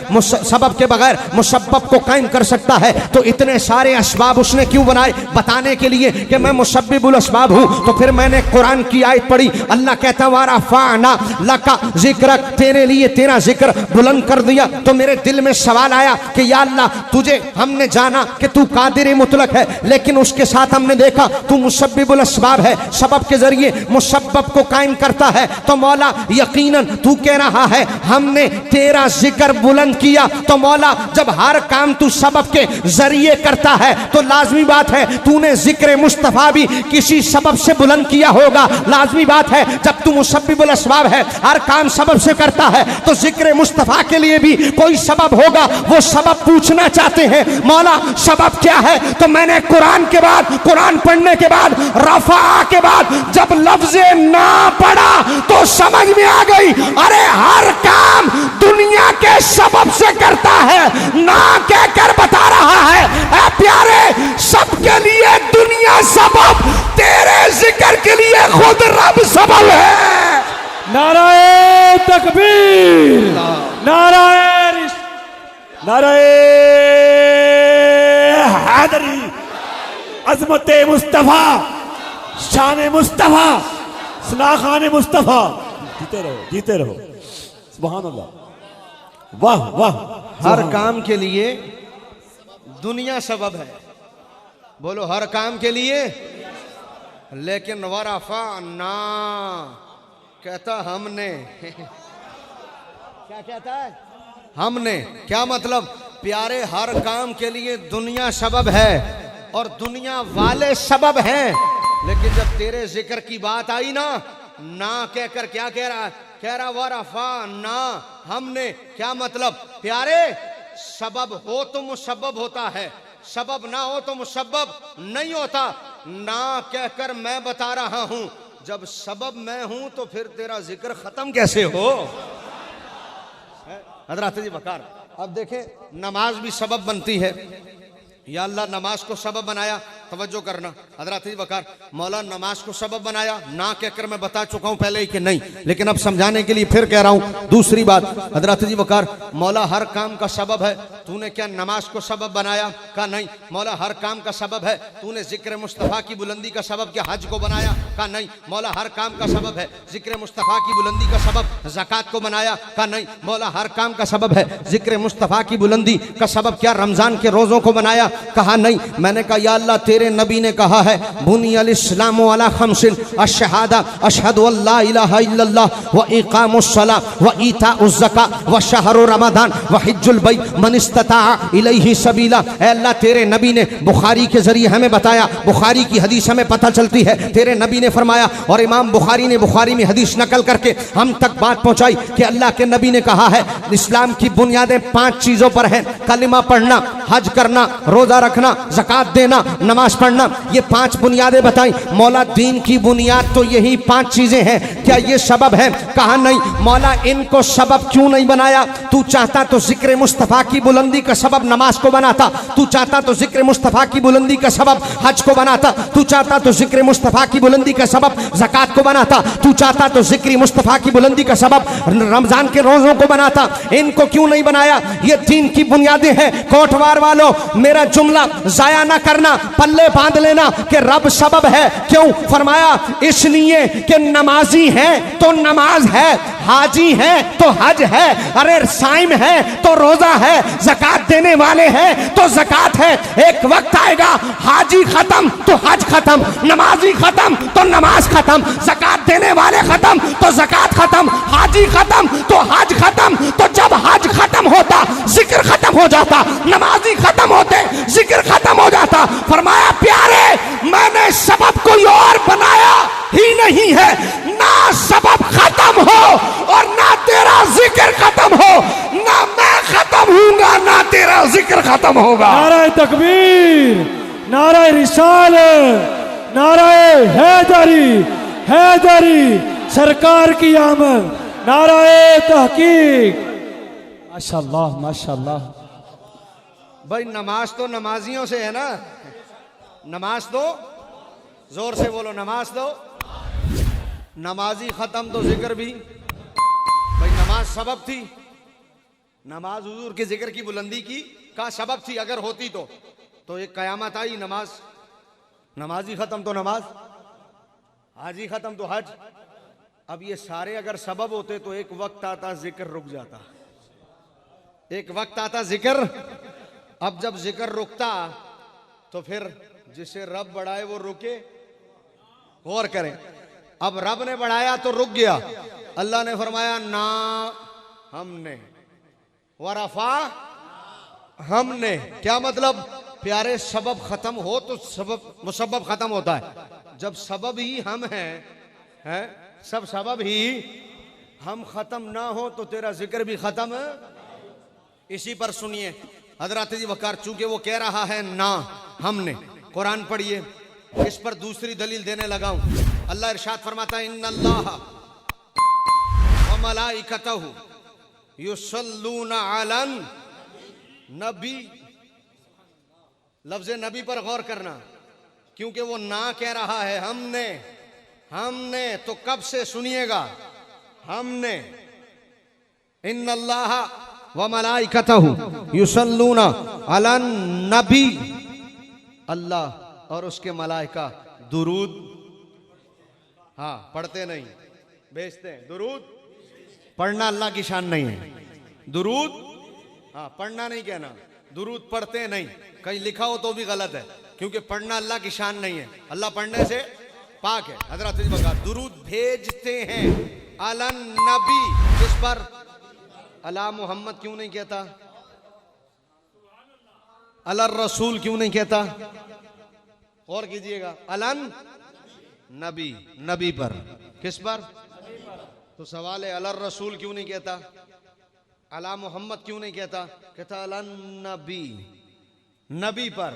सबब के बगैर मुसब्बब को कायम कर सकता है तो इतने सारे असबाब उसने क्यों बनाए, बताने के लिए कि मैं मुसब्बिबुल असबाब हूं। तो फिर मैंने कुरान की आयत पढ़ी, अल्लाह कहता वारा फाना लका जिक्र, तेरे लिए तेरा जिक्र बुलंद कर दिया। तो मेरे दिल में सवाल आया कि या अल्लाह तुझे हमने जाना कि तू कादिर मुतलक है, लेकिन उसके साथ हमने देखा तू मुसब्बिबुल असबाब है, सबब के जरिए मुसब्बब को कायम करता है। तो मौला यकीनन तू कह रहा है हमने तेरा जिक्र बुलंद किया, तो मौला जब हर काम तू सबब के जरिए करता है तो लाजमी बात है तूने जिक्र मुस्तफा भी किसी सबब से बुलंद किया होगा। लाजमी बात है जब तू मुसब्बिबुल असबाब है, हर काम सबब से करता है, तो जिक्र मुस्तफा के लिए भी कोई सबब होगा। वो सबब पूछना चाहते हैं मौला सबब क्या है, तो मैंने कुरान के बाद, कुरान पढ़ने के बाद, रफा के बाद जब लफ्ज़े ना पढ़ा तो समझ में आ गई, अरे हर काम दुनिया के सबब से करता है, ना कहकर बता रहा है ऐ प्यारे सबके लिए दुनिया सबब, तेरे जिक्र के लिए खुद रब सबब है। नाराए तकबीर, नाराए नाराए हैदरी, अजमत मुस्तफा, शान मुस्तफा, सनाखान मुस्तफा, जीते रहो, जीते रहो, सुभान अल्लाह, वाह वाह। हर काम के लिए दुनिया सबब है, बोलो हर काम के लिए, लेकिन वरफा ना कहता हमने क्या कहता है हमने, क्या मतलब प्यारे हर काम के लिए दुनिया सबब है और दुनिया वाले सबब हैं, लेकिन जब तेरे जिक्र की बात आई ना कहकर क्या कह रहा है, कह रहा वरफा ना हमने, क्या मतलब प्यारे सबब हो तो मुसब्बब होता है, सबब ना हो तो मुसब्बब नहीं होता। ना कहकर मैं बता रहा हूं। जब सबब मैं हूं तो फिर तेरा जिक्र खत्म कैसे हो? हजरत जी वकार, अब देखें नमाज भी सबब बनती है। या अल्लाह नमाज को सबब बनाया, तवज्जो करना हजरत जी वकार, मौला नमाज को सबब बनाया, ना कहकर मैं बता चुका हूं पहले ही कि नहीं, लेकिन अब समझाने के लिए फिर कह रहा हूं। दूसरी बात हजरत जी वकार, मौला हर काम का सबब है, तूने क्या नमाज को सबब बनाया? का नहीं। मौला हर काम का सबब है, तूने जिक्र मुस्तफ़ा की बुलंदी का सबब क्या हज को बनाया? का नहीं। मौला हर काम का सबब है, जिक्र मुस्तफ़ा की बुलंदी का सबब ज़कात को बनाया? का नहीं। मौला हर काम का सबब है, जिक्र मुस्तफ़ा की बुलंदी का सबब क्या रमज़ान के रोज़ों को बनाया? कहा नहीं। मैंने कहा या अल्लाह तेरे नबी ने कहा है बुनियल इस्लामु अला खम्सिन अशहादा अशहदु अल्ला इलाहा इल्लल्लाह व इकामुस्सला व ईताउज़ ज़का व शहरु रमज़ान व हिज्जुल बैत मन इस्तता इलैहि सबीला। ऐ अल्लाह तेरे नबी ने बुखारी के जरिए हमें बताया, बुखारी की हदीस हमें पता चलती है, तेरे नबी ने फरमाया और इमाम बुखारी ने बुखारी में हदीस नकल करके हम तक बात पहुंचाई कि अल्लाह के नबी ने कहा है इस्लाम की बुनियादें 5 चीजों पर हैं। कलिमा पढ़ना, हज करना, रोजा रखना, ज़कात देना, नमाज पढ़ना, ये 5 बुनियादें बताई। मौला दीन की बुनियाद तो यही 5 चीजें हैं, क्या ये सबब है? कहा नहीं। मौला इनको सबब क्यों नहीं बनाया? तू चाहता तो जिक्र मुस्तफ़ा की बुलंदी का सबब नमाज को बनाता, तू चाहता तो जिक्र मुस्तफ़ा की बुलंदी का सबब हज को बनाता, तू चाहता तो जिक्र मुस्तफ़ा की बुलंदी का सबब ज़कात को बनाता, तू चाहता तो जिक्र मुस्तफ़ा की बुलंदी का सबब रमजान के रोजों को बनाता। इनको क्यों नहीं बनाया? ये दीन की बुनियादें हैं। कोटवार वालों, मेरा जुमला जाया ना करना, पल्ले बांध लेना कि रब सबब है। क्यों फरमाया? इसलिए कि नमाजी है तो नमाज है, हाजी है तो हज है, अरे साइम है तो रोजा है, ज़कात देने वाले हैं तो ज़कात है। एक वक्त आएगा हाजी खत्म तो हज खत्म, नमाजी खत्म तो नमाज खत्म, ज़कात देने वाले खत्म तो ज़कात खत्म, हाजी खत्म तो हज खत्म। तो जब हज खत्म होता जिक्र खत्म हो जाता, नमाजी खत्म होते जिक्र खत्म हो जाता। फरमाया प्यारे मैंने सबब कोई और बनाया ही नहीं है, ना सबब खत्म हो और ना तेरा जिक्र खत्म हो, ना मैं खत्म हूंगा ना तेरा जिक्र खत्म होगा। नाराए तकबीर, नाराए रिसालत, नाराए हैदरी, हैदरी सरकार की आमद, नाराए तहकीक। माशाअल्लाह माशाअल्लाह। भाई नमाज तो नमाजियों से है ना, नमाज तो जोर से बोलो, नमाज तो नमाजी खत्म तो जिक्र भी। भाई नमाज सबब थी, नमाज हुजूर के जिक्र की बुलंदी की का सबब थी। अगर होती तो एक कयामत आई, नमाज नमाजी खत्म तो नमाज, हाजी खत्म तो हज। अब ये सारे अगर सबब होते तो एक वक्त आता जिक्र रुक जाता, एक वक्त आता जिक्र। अब जब जिक्र रुकता तो फिर जिसे रब बढ़ाए वो रुके। गौर करें, अब रब ने बढ़ाया तो रुक गया। अल्लाह ने फरमाया ना हमने, वरफा हमने। क्या मतलब? प्यारे सबब खत्म हो तो सबब मुसब्बब खत्म होता है। जब सबब ही हम हैं, सब सबब ही हम खत्म ना हो तो तेरा जिक्र भी खत्म। इसी पर सुनिए हजरत जी वकार, चूंकि वो कह रहा है ना हमने, कुरान पढ़िए, इस पर दूसरी दलील देने लगा हूं। अल्लाह इरशाद फरमाता है इन्नल्लाह व मलाइकतहु युसल्लूना अलन नबी। लफ्ज़ नबी पर गौर करना, क्योंकि वो ना कह रहा है हमने, हमने तो कब से सुनिएगा, हमने। इन्नल्लाह व मलाइकतहु युसल्लूना अलन नबी, अल्लाह और उसके मलाइका दुरूद, हाँ पढ़ते नहीं, भेजते हैं। दुरूद पढ़ना अल्लाह की शान नहीं है, दुरूद हाँ पढ़ना नहीं कहना, दुरूद पढ़ते नहीं। कहीं लिखा हो तो भी गलत है, क्योंकि पढ़ना अल्लाह की शान नहीं है, अल्लाह पढ़ने से पाक है। हजरत दुरूद भेजते हैं अलन नबी, इस पर अला मोहम्मद क्यों नहीं कहता, अला रसूल क्यों नहीं कहता? और कीजिएगा, अलन नबी, नबी पर, किस पर? तो सवाल है अला रसूल क्यों नहीं कहता, अला मोहम्मद क्यों नहीं कहता? कहता अलन नबी, नबी पर।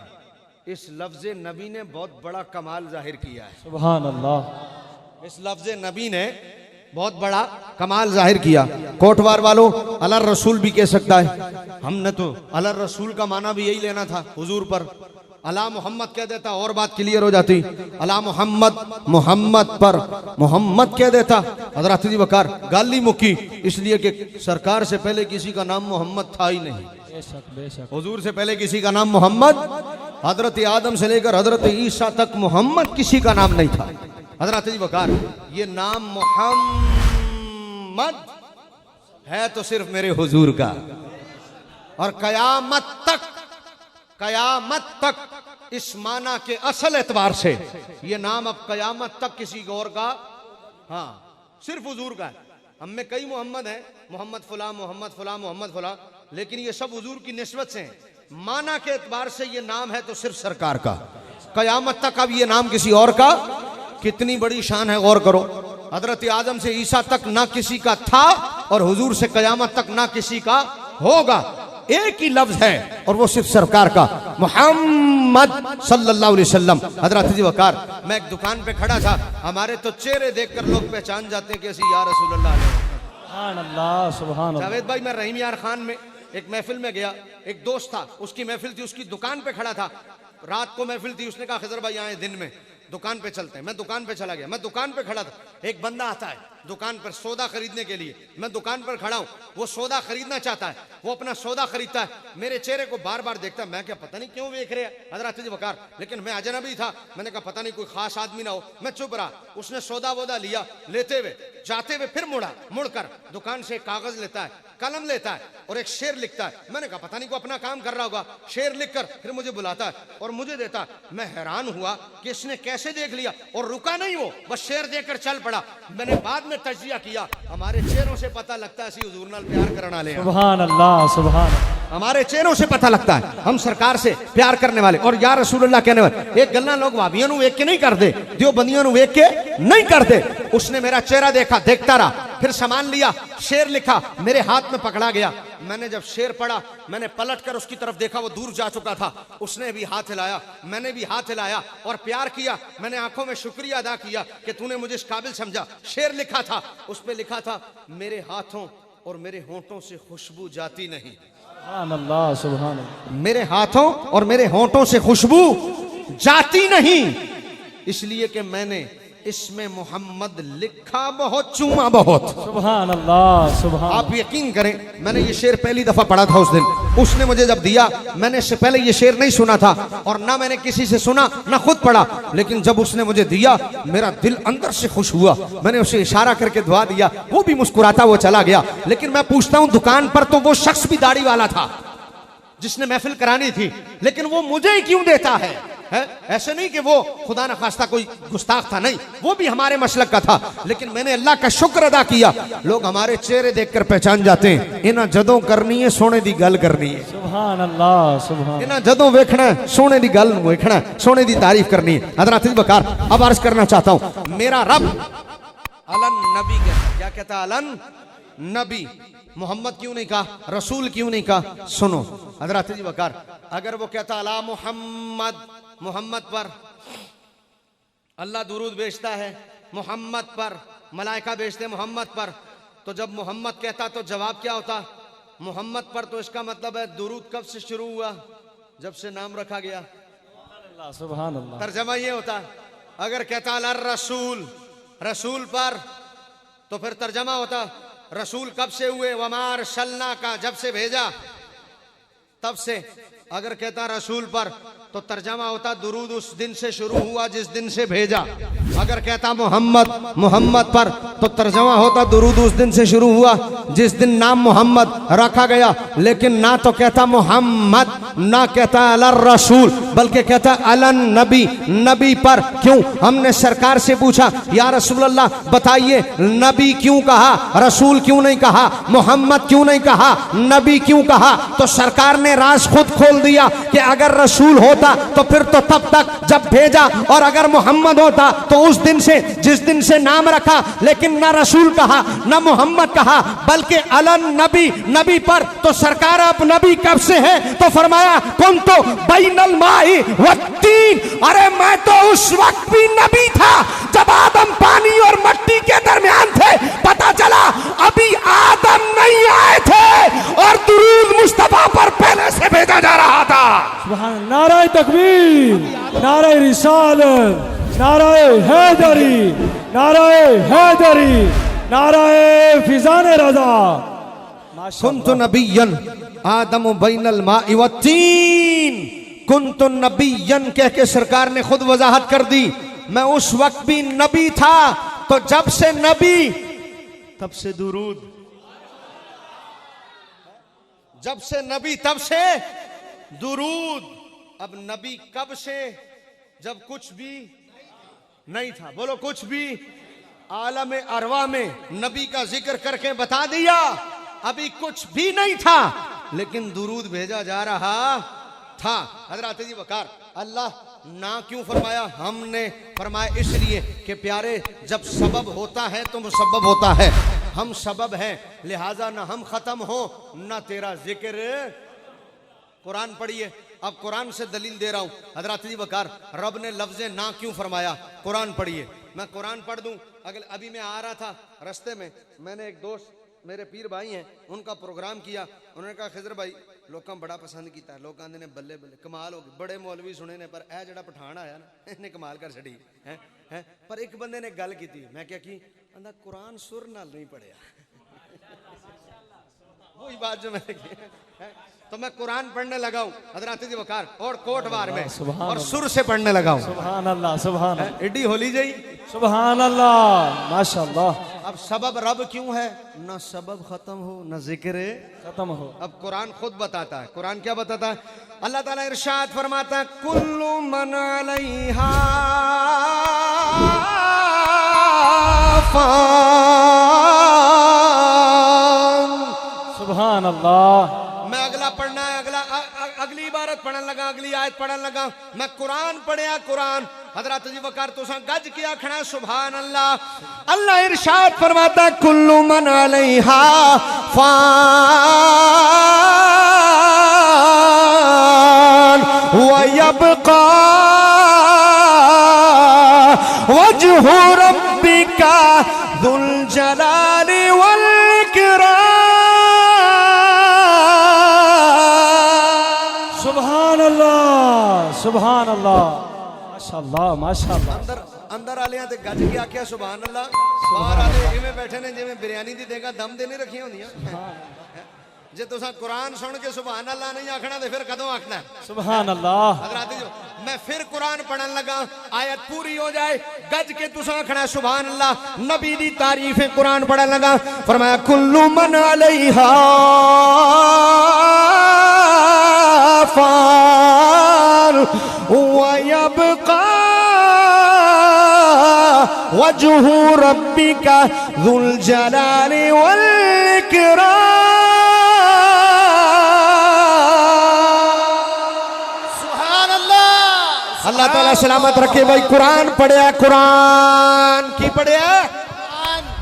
इस लफ्ज नबी ने बहुत बड़ा कमाल जाहिर किया है। सुभान अल्लाह। इस लफ्ज नबी ने बहुत बड़ा कमाल जाहिर किया। कोटवार वालों, अला रसूल भी कह सकता है, हमने तो अला रसूल का माना भी यही लेना था हुजूर पर। अला मोहम्मद कह देता और बात क्लियर हो जाती। अला मोहम्मद, मोहम्मद पर मोहम्मद कह देता, हजरत जी वकार गाली मुकी, इसलिए कि सरकार से पहले किसी का नाम मोहम्मद था ही नहीं। बेशक बेशक। हुजूर से पहले किसी का नाम मोहम्मद, हजरत आदम से लेकर हजरत ईसा तक मोहम्मद किसी का नाम नहीं था। हजरत जी वकार ये नाम मोहम्मद है तो सिर्फ मेरे हुजूर का, और कयामत तक इस माना के असल एतबार से ये नाम अब कयामत तक किसी और का, हाँ सिर्फ हुजूर का है। हम में कई मोहम्मद हैं, मोहम्मद फुला, मोहम्मद फुला, मोहम्मद फुला, लेकिन ये सब हुजूर की निस्बत से हैं। माना के एतबार से ये नाम है तो सिर्फ सरकार का। कयामत तक अब ये नाम किसी और का, कितनी बड़ी शान है, गौर करो। हजरत आदम से ईसा तक ना किसी का था, और हुजूर से कयामत तक ना किसी का होगा। एक ही लफ्ज है और वो सिर्फ सरकार का, मोहम्मद सल्लल्लाहु अलैहि वसल्लम। हजरत जी वकार, मैं एक दुकान पे खड़ा था, हमारे तो चेहरे देखकर लोग पहचान जाते हैं कि ऐसी या रसूल अल्लाह। सुभान अल्लाह, सुभान अल्लाह। जावेद भाई, मैं रहीम यार खान में एक महफिल में गया, एक दोस्त था, उसकी महफिल थी, उसकी दुकान पे खड़ा था। रात को महफिल थी, उसने कहा खिजर भाई आए दिन में दुकान पे चलते हैं। मैं दुकान पे चला गया, मैं दुकान पे खड़ा था, एक बंदा आता है दुकान पर सौदा खरीदने के लिए। मैं दुकान पर खड़ा हूँ, वो सौदा खरीदना चाहता है, वो अपना सौदा खरीदता है, मेरे चेहरे को बार बार देखता है। मैं क्या पता नहीं क्यों देख रहे हैं हजरत जी वकार, लेकिन मैं अजनबी था, मैंने कहा पता नहीं कोई खास आदमी ना हो, मैं चुप रहा। उसने सौदा वोदा लिया, लेते हुए जाते हुए फिर मुड़कर दुकान से कागज लेता है, कलम लेता है और एक शेर लिखता है। मैंने कहा पता नहीं कोई अपना काम कर रहा होगा। शेर लिखकर फिर मुझे बुलाता है और मुझे देता है। मैं हैरान हुआ कि इसने कैसे देख लिया, और रुका नहीं वो, बस शेर देकर चल पड़ा। मैंने बाद में तजिया किया, हमारे चेहरों से पता लगता है हुजूर नाल प्यार करने वाले हैं। सुभान अल्लाह, सुभान। हमारे चेहरों से पता लगता है हम सरकार से प्यार करने वाले और या रसूलुल्लाह कहने वाले। एक गल्ला लोग भाभियों नु वेख के नहीं करते, देवबंदियों नु वेख के नहीं करते। उसने मेरा चेहरा देखा, देखता रहा, फिर सामान लिया, शेर लिखा, मेरे हाथ में पकड़ा गया। मैंने जब शेर पढ़ा, मैंने पलट कर उसकी तरफ देखा, वो दूर जा चुका था। उसने भी हाथ हिलाया, मैंने भी हाथ हिलाया और प्यार किया। मैंने आंखों में शुक्रिया अदा किया कि तूने मुझे इस काबिल समझा। शेर लिखा था, उस पे लिखा था, मेरे हाथों और मेरे होंठों से खुशबू जाती नहीं। सुभान अल्लाह, सुभान अल्लाह। मेरे हाथों और मेरे होंठों से खुशबू जाती नहीं, इसलिए कि मैंने इसमें मोहम्मद लिखा बहुत, चूमा बहुत। सुभान अल्लाह, सुभान। आप यकीन करें, मैंने ये शेर पहली दफा पढ़ा था उस दिन। उसने मुझे जब दिया, मैंने इससे पहले ये शेर नहीं सुना था और ना मैंने किसी से सुना, ना खुद पढ़ा, लेकिन जब उसने मुझे दिया, मेरा दिल अंदर से खुश हुआ। मैंने उसे इशारा करके दुआ दिया, वो भी मुस्कुराता वो चला गया। लेकिन मैं पूछता हूं, दुकान पर तो वो शख्स भी दाढ़ी वाला था जिसने महफिल करानी थी, लेकिन वो मुझे ही क्यों देता है? ऐसे नहीं कि वो खुदा न खास्ता कोई गुस्ताख था, नहीं, वो भी हमारे मसलक का था। लेकिन मैंने अल्लाह का शुक्र अदा किया, लोग हमारे चेहरे देखकर पहचान जाते हैं। इन्हें जदों करनी है सोने दी गल करनी है। सुभान अल्लाह, सुभान। इन्हें जदों वेखना सोने दी गल वेखना, सोने दी तारीफ करनी है। हजरत वकार, अब अर्ज करना चाहता हूं, मेरा रब अलन नबी कहता, क्या कहता? अलन नबी। मोहम्मद क्यों नहीं कहा, रसूल क्यों नहीं कहा? सुनो हजरत जी वकार, अगर वो कहता अला मोहम्मद, मोहम्मद पर अल्लाह दुरूद भेजता है, मोहम्मद पर मलाइका भेजते मोहम्मद पर, तो जब मोहम्मद कहता तो जवाब क्या होता? मोहम्मद पर। तो इसका मतलब है दुरूद कब से शुरू हुआ? जब से नाम रखा गया। सुभान अल्लाह। तर्जमा ये होता, अगर कहता अला रसूल, रसूल पर, तो फिर तर्जमा होता रसूल कब से हुए? वमार शलना का, जब से भेजा तब से। अगर कहता रसूल पर, तो तर्जमा होता दुरूद उस दिन से शुरू हुआ जिस दिन से भेजा। अगर कहता मोहम्मद, मोहम्मद पर, तो तर्जमा होता दुरूद उस दिन से शुरू हुआ जिस दिन नाम मोहम्मद रखा गया। लेकिन ना तो कहता मोहम्मद, ना कहता अला रसूल, बल्कि कहता अलन नबी, नबी पर। क्यों? हमने सरकार से पूछा, या रसूल अल्लाह बताइए, नबी क्यों कहा, रसूल क्यों नहीं कहा, मोहम्मद क्यों नहीं कहा, नबी क्यों कहा? तो सरकार ने राज खुद खोल दिया कि अगर रसूल होता तो फिर तो तब तक जब भेजा, और अगर मोहम्मद होता तो उस दिन से जिस दिन से नाम रखा। लेकिन ना रसूल कहा, ना मोहम्मद कहा, बल्कि बल्कि अलन नबी, नबी पर। तो सरकार आप नबी कब से है? तो फरमाया कुन तो बैनल माई व तीन, अरे मैं तो उस वक्त भी नबी था जब आदम पानी और मट्टी के दरमियान थे। पता चला अभी आदम नहीं आए थे और दुरूद मुस्तफा पर पहले से भेजा जा रहा था। सुभान, नारे तकबीर, नारे रिसालत, नारे हैदरी, नारे हैदरी, नारे फिजान रजा। कुन्तु नबिय्यन आदम बैनल माई व तीन, कुन्तु नबिय्यन कह के सरकार ने खुद वजाहत कर दी, मैं उस वक्त भी नबी था। तो जब से नबी तब से दुरूद, जब से नबी तब से दुरूद। अब नबी कब से? जब कुछ भी नहीं था। बोलो कुछ भी। आलम अरवा में नबी का जिक्र करके बता दिया अभी कुछ भी नहीं था, लेकिन दुरूद भेजा जा रहा था। हजरत जी वकार अल्लाह ना क्यों फरमाया? हमने फरमाया इसलिए कि प्यारे जब सबब होता है तो मुसब्बब होता है। हम सबब हैं, लिहाजा ना हम खत्म हो ना तेरा जिक्र। कुरान पढ़िए। अब कुरान से दलील दे रहा हूं। हजरत जी वकार रब ने लफ्ज़े ना क्यों फरमाया? कुरान पढ़िए। मैं कुरान पढ़ दूं। अभी मैं आ रहा था रास्ते में, मैंने एक दोस्त मेरे पीर भाई हैं उनका प्रोग्राम किया। उन्होंने कहा खिजर भाई लोगों बड़ा पसंद किया। लोग आंदे ने बल्ले बल्ले कमाल हो गई, बड़े मौलवी सुने ने, पर यह जड़ा पठान आया ना इन्हें कमाल कर छड़ी है। पर एक बंदे ने गल की, मैं क्या की, कहंदा कुरान सुर नाल नहीं पढ़िया। वही बात जो मैंने की है। तो मैं कुरान पढ़ने लगा हूँ हजरत जी वकार और कोटवार में, और सुर से पढ़ने लगा हूँ। सुभान अल्लाह, सुभान अल्लाह, एडी होली जाई, सुभान अल्लाह, माशाअल्लाह। अब सबब रब क्यों है? ना सबब खत्म हो ना जिक्र खत्म हो। अब कुरान खुद बताता है। कुरान क्या बताता है? अल्लाह ताला इरशाद फरमाता है कुल्लु मन अलैहा फान। सुभान अल्लाह। मैं अगला पढ़ना है, अगली इबारत पढ़न लगा, अगली आयत पढ़न लगा। मैं कुरान पढ़िया। कुरान हजरत जी वकार तुसा गज किया खड़ा सुभान अल्लाह। अल्लाह इरशाद फरमाता कुल्लु मन अलैहा फान व यबका वजहु रब्बिका जुल जलाली वल इकराम। सुभान अल्लाह, सुभान अल्लाह, माशाअल्लाह, माशाअल्लाह। अंदर आलियां ते गज के आख्या सुभान अल्लाह। बाहर आले इवें बैठे ने जिवें बिरयानी दी देगा दम दे नहीं रखी होंदियां। जे तुसा कुरान सुन के सुभान अल्लाह नहीं आखना तो फिर कदों आखना है? सुभान अल्लाह। हजरत जी मैं फिर कुरान पढ़न लगा, आयत पूरी हो जाए गज के तुसा आखना सुभान अल्लाह। नबी दी तारीफ कुरान पढ़न लगा। फरमाया कुल्लु मन अलैहा फान व यबका वजहु रब्बिका जुल जलाली वल इकराम। सुभान अल्लाह। अल्लाह ताला सलामत रखे भाई। कुरान पढ़िया। कुरान की पढ़िया?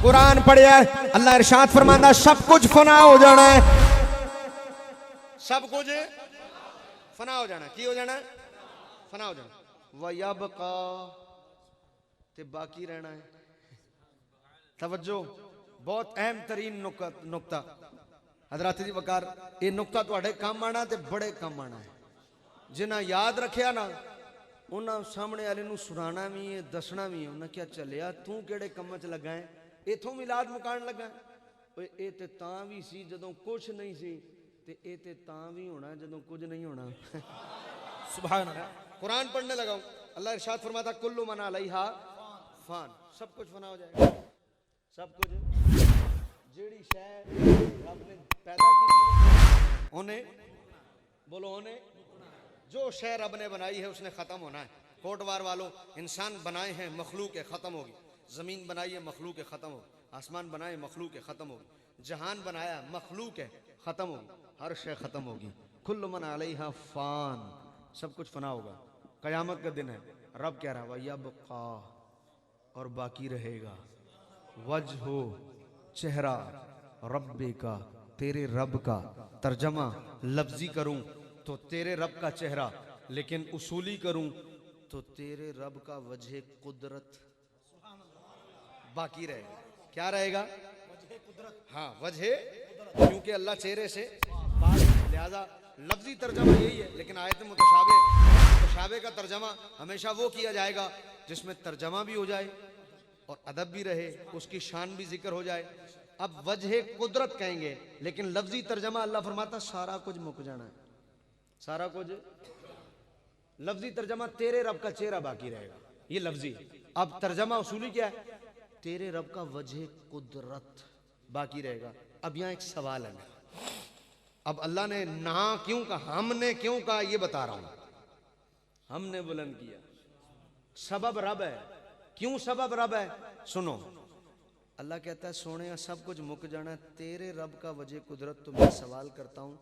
कुरान पढ़िया। अल्लाह इरशाद फरमांदा सब कुछ फना हो जाना है। सब कुछ फना हो जाना। की हो जाना? फना हो जाना। वयबका ते बाकी रहना है। तवज्जो, बहुत अहम तरीन नुक्ता हजरत जी वकार, ये नुक्ता तुहाडे काम आना ते बड़े काम आना है। जिन्हें याद रखिया ना उन्हें सामने वाले नूं सुनाना भी है, दसना भी है। उन्हें क्या चलिया तू केड़े काम च लगा है? इथों मिलाद मुकान लगा है? ये ते तां भी सी जदों कुछ नहीं सी, ते ये ते तां भी होना जदों कुछ नहीं होना। सुभान अल्लाह। कुरान पढ़ने लगा हूं। अल्लाह इरशाद फरमाता कुल्लु मन अलैहा फान, सब कुछ फना हो जाएगा। सब कुछ जेड़ी शय रब ने पैदा की उन्हें, बोलो उन्हें, जो शय रब ने बनाई है उसने खत्म होना है। कोटवार वालों, इंसान बनाए हैं मखलूक है, खत्म होगी। जमीन बनाई है मखलूक है, खत्म होगी। आसमान बनाए मखलूक है, खत्म होगी। जहान बनाया मखलूक है, खत्म होगी। हर शय खत्म होगी। कुल्लु मन अलैहा फान, सब कुछ फना होगा। कयामत का दिन है। रब कह रहा वयबका, और बाकी रहेगा। वजहो, चेहरा, रब्बे का, तेरे रब का तर्जमा लफ्जी करूं तो तेरे रब का चेहरा, लेकिन उसूली करूं तो तेरे रब का वजह कुदरत बाकी रहेगा। क्या रहेगा? हाँ, वजह, क्योंकि अल्लाह चेहरे से बात, लिहाजा लफ्जी तर्जमा यही है। लेकिन आयत मुतशाबे का तर्जमा हमेशा वो किया जाएगा जिसमें तर्जमा भी हो जाए और अदब भी रहे, उसकी शान भी जिक्र हो जाए। अब वजह कुदरत कहेंगे, लेकिन लफ्जी तर्जमा अल्लाह फरमाता सारा कुछ मुक जाना है, सारा कुछ। लफ्जी तर्जमा तेरे रब का चेहरा बाकी रहेगा, ये लफ्जी। अब तर्जमा उसूली क्या है? तेरे रब का वजह कुदरत बाकी रहेगा। अब यहां एक सवाल है, अब अल्लाह ने ना क्यों कहा, हमने क्यों कहा, ये बता रहा हूं। हमने बुलंद किया, सबब रब है। क्यों सबब रब है? सुनो, अल्लाह कहता है सोने सब कुछ मुक जाना है, तेरे रब का वजह कुदरत। तो मैं सवाल करता हूं,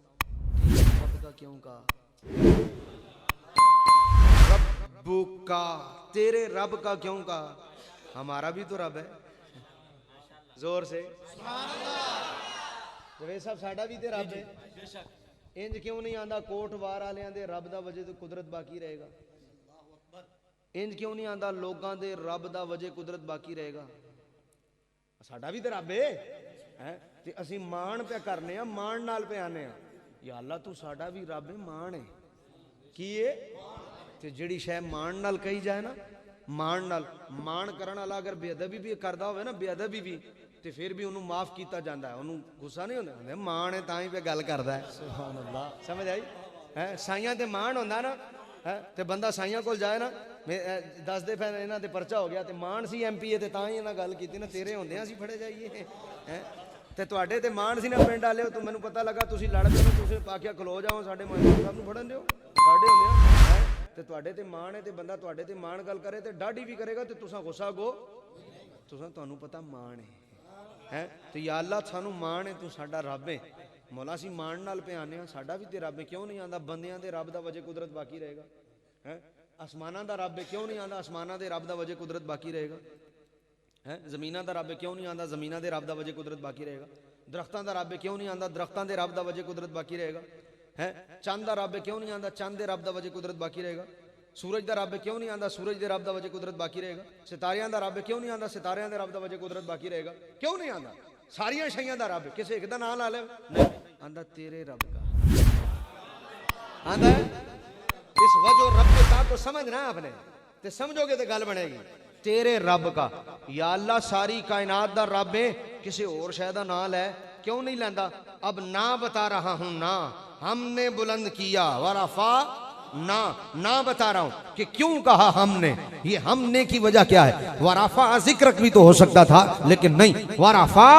रब का क्यों कहा? रब्बु का, तेरे रब का क्यों कहा? हमारा भी तो रब है। जोर से वे सब साडा भी तो रब है। इंज क्यों नहीं आंदा कोट वार वालियां दे रब दा वजह तो कुदरत बाकी रहेगा? इंज क्यों नहीं आंदा लोगां दे रब दा वजह कुदरत बाकी रहेगा? साडा भी तो रब है ते असीं मान पे करने आ, मान नाल पे आने आ, या अल्लाह तू साडा भी रब है, मान है की है। ते जिहड़ी शै मान नाल कही जाए ना, मान नाल, मान करन वाला अगर बेअदबी भी करदा होवे ना, बेअदबी भी, ते फिर भी उन्होंने माफ किया जाता है, उन्होंने गुस्सा नहीं होता। मान है तां ही पे गल करदा है। सुभान अल्लाह, समझ आई है? साइयां ते मान होंदा ना है, ते बंदा साइयां कोल जाए ना, दस दे फिर इन्हां ते परचा हो गया, ते मान सी MP ते तां ही इन्हां गल कीती ना, तेरे होंदे असीं फड़े जाइए है, ते तुहाडे ते मान सी ना पिंड वाले, तो मैनूं पता लगा तुसीं लड़ पए, तुसीं आखिया खलो जाओ साडे मोहम्मद साहब नूं फड़न दिओ, साडे होंदे है ते तुहाडे ते मान है, ते बंदा तुहाडे ते मान गल करे ते डाढ़ी भी करेगा, ते तुसां गुस्सा गो, तुसां तुहानूं पता मान है, तो या अल्लाह सानू मान है, तू साडा रब है। मौला सी मान नाल पे आने आ, साडा भी ते रब है, क्यों नहीं आंदा? बंदियां दे रब दा वजह कुदरत बाकी रहेगा है। आसमानां दा रब है, क्यों नहीं आंदा? आसमानां दे रब दा वजह कुदरत बाकी रहेगा है। जमीनां दा रब है, क्यों नहीं आंदा? जमीनां दे रब दा वजह कुदरत बाकी रहेगा। दरख्तां दा रब है, क्यों नहीं आंदा? दरख्तां दे रब दा वजह कुदरत बाकी रहेगा है। चंद दा रब है, क्यों नहीं आंदा? चंद दे रब दा वजह कुदरत बाकी रहेगा। सूरज दा रब है, क्यों नहीं आंदा? सूरज दे रब दा वजह कुदरत बाकी रहेगा। सितारियां दा रब है, क्यों नहीं आंदा? सितारियां दे रब दा वजह कुदरत बाकी रहेगा। क्यों नहीं आंदा? सारियां शैयां दा रब है, किसी एक दा नाम ला ले, नहीं आंदा तेरे रब का आंदा है। इस वजह रब का तो समझना आपने, ते समझोगे तो गल बनेगी। तेरे रब का, या अल्लाह सारी कायनात दा रब है, किसी और शय दा नाम है, क्यों नहीं लेंदा? अब ना बता रहा हूं, ना हमने बुलंद किया, वरफा ना बता रहा हूं कि क्यों कहा हमने। ये हमने की वजह क्या है? वरफा जिक्र भी तो हो सकता था, लेकिन नहीं, वरफा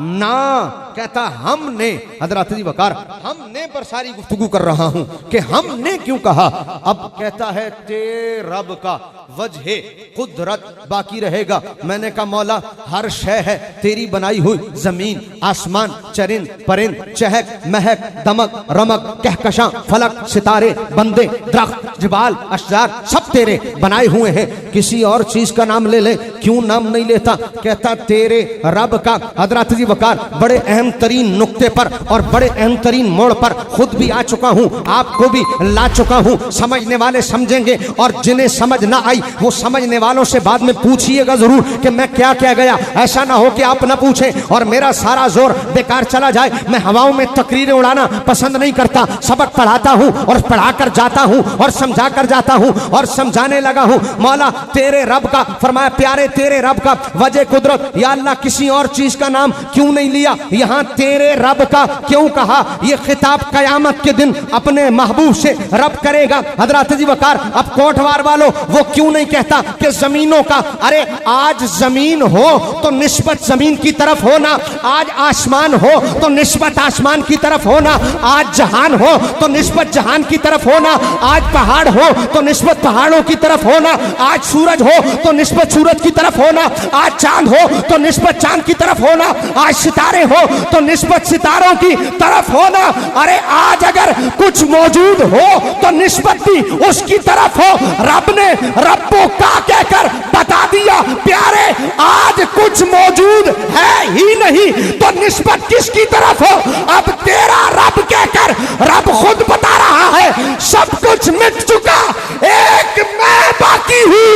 ना कहता हमने। हजरत जी वकार, हमने पर सारी गुफ्तगू कर रहा हूं कि हमने क्यों कहा। अब कहता है तेरे रब का वजह कुदरत बाकी रहेगा। मैंने कहा मौला हर शय है तेरी बनाई हुई, जमीन आसमान, चरिंद परिंद, चहक महक, दमक रमक, कहकशां फलक, सितारे, बंदे, दरख्त, जिबाल, अशजार, सब तेरे बनाए हुए हैं। किसी और चीज का नाम ले ले, क्यों नाम नहीं लेता? कहता तेरे रब का। हजरत जी वकार बड़े अहम तरीन नुक्ते पर और बड़े अहम तरीन मोड़ पर खुद भी आ चुका हूं, आपको भी ला चुका हूं। समझने वाले समझेंगे और जिन्हें समझ ना आई वो समझने वालों से बाद में पूछिएगा जरूर कि मैं क्या कह गया। ऐसा ना हो कि आप ना पूछें और मेरा सारा जोर बेकार चला जाए। मैं हवाओं में तकरीरें उड़ाना पसंद नहीं करता। सबक पढ़ाता हूं और पढ़ाकर जाता हूं और समझा कर जाता हूं और समझाने लगा हूं। मौला तेरे रब का, फरमाया प्यारे तेरे रब का वजह कुदरत। या अल्लाह किसी और चीज का नाम क्यों नहीं लिया? यहां तेरे रब का क्यों कहा? यह खिताब कयामत के दिन अपने महबूब से रब करेगा। हजरत जी वकार, अब कोटवार वालों वो क्यों नहीं कहता कि जमीनों का? अरे आज जमीन हो तो निस्बत जमीन की तरफ होना, आज आसमान हो तो निस्बत आसमान की तरफ होना, आज जहान हो तो निस्बत जहान की तरफ होना, आज पहाड़ हो तो निस्बत पहाड़ों की तरफ होना, आज सूरज हो तो निस्बत सूरज की तरफ होना, आज चांद हो तो निस्बत चांद की तरफ होना, आज सितारे हो तो निस्बत सितारों की तरफ होना। अरे आज अगर कुछ मौजूद हो तो निस्बत भी उसकी तरफ हो। रब ने रब्बो का कहकर बता दिया प्यारे आज कुछ मौजूद है ही नहीं तो निस्बत किसकी तरफ हो, अब तेरा रब कहकर रब खुद बता रहा है सब कुछ मिट चुका, एक मैं बाकी हूं,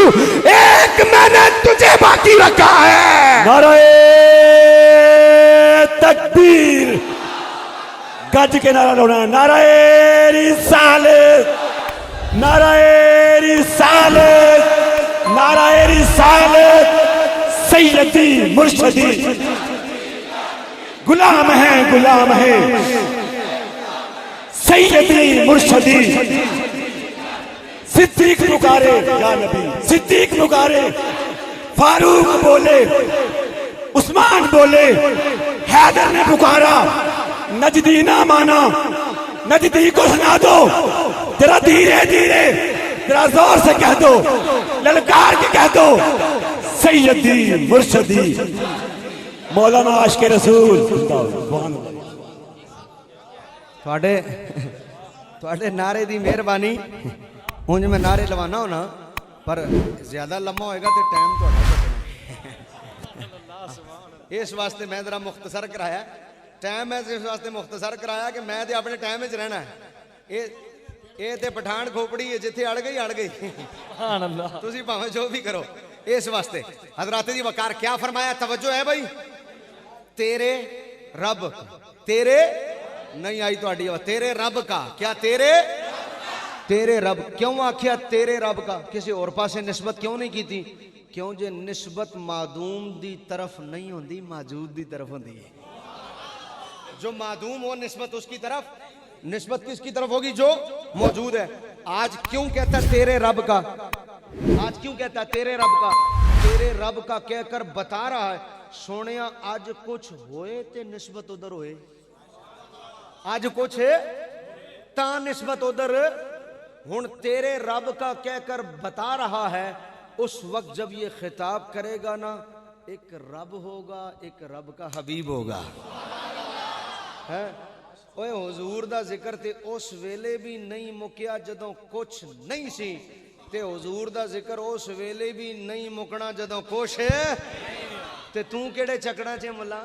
एक मैंने तुझे बाकी रखा है। नारे तकबीर, गज के नारा लोना, नारे रिसालत, नारे रिसालत, नारे रिसालत, सैयदी मुर्शदी, गुलाम है सैयदी मुर्शदी। सिद्दीक पुकारे या नबी, सिद्दीक पुकारे, फारूक बोले, उस्मान बोले, हैदर ने पुकारा, नजदी ना माना, नजदी को सुना दो, जरा धीरे धीरे, जरा जोर से कह दो, ललकार के कह दो, सैयदी मुर्शदी मौलाना आशिक़ रसूल। थोड़े नारे दी मेहरबानी, उंज मैं नारे लवाना होना, पर ज्यादा लम्मा होएगा तो टाइम थोड़ा इस वास्ते मैं जरा मुख्तसर कराया टाइम, मैं इस वास्ते मुख्तसर कराया कि मैं तो अपने टाइम में रहना है। ये ते पठान खोपड़ी है, जिथे अड़ गई सुभान अल्लाह। तुसी भावें जो भी करो, इस वास्ते हजरात जी वकार क्या फरमाया, तवज्जो है भाई। तेरे रब, तेरे नहीं आई तो आवाज, तेरे रब का, क्या तेरे रब क्यों आख्या तेरे रब का, किसी और पासे निस्बत क्यों नहीं की थी? क्यों जे निस्बत मादूम दी तरफ नहीं होंदी, मौजूद दी तरफ होंदी है। जो मादूम हो निस्बत उसकी तरफ, निस्बत किसकी तरफ होगी? जो मौजूद है। आज क्यों कहता तेरे रब का, आज क्यों कहता तेरे रब का? तेरे रब का कहकर बता रहा है सोने आज कुछ होए ते निस्बत उधर होए, आज कुछ है ता निस्बत उधर। हुन तेरे रब का कहकर बता रहा है, उस वक्त जब ये खिताब करेगा ना, एक रब होगा, एक रब का हबीब होगा। है ओए हुजूर दा जिक्र ते उस वेले भी नहीं मुकिया जदों कुछ नहीं सी, ते हुजूर दा जिक्र उस वेले भी नहीं मुकना जदों कुछ है। ते तू केड़े चकड़ा च मुला?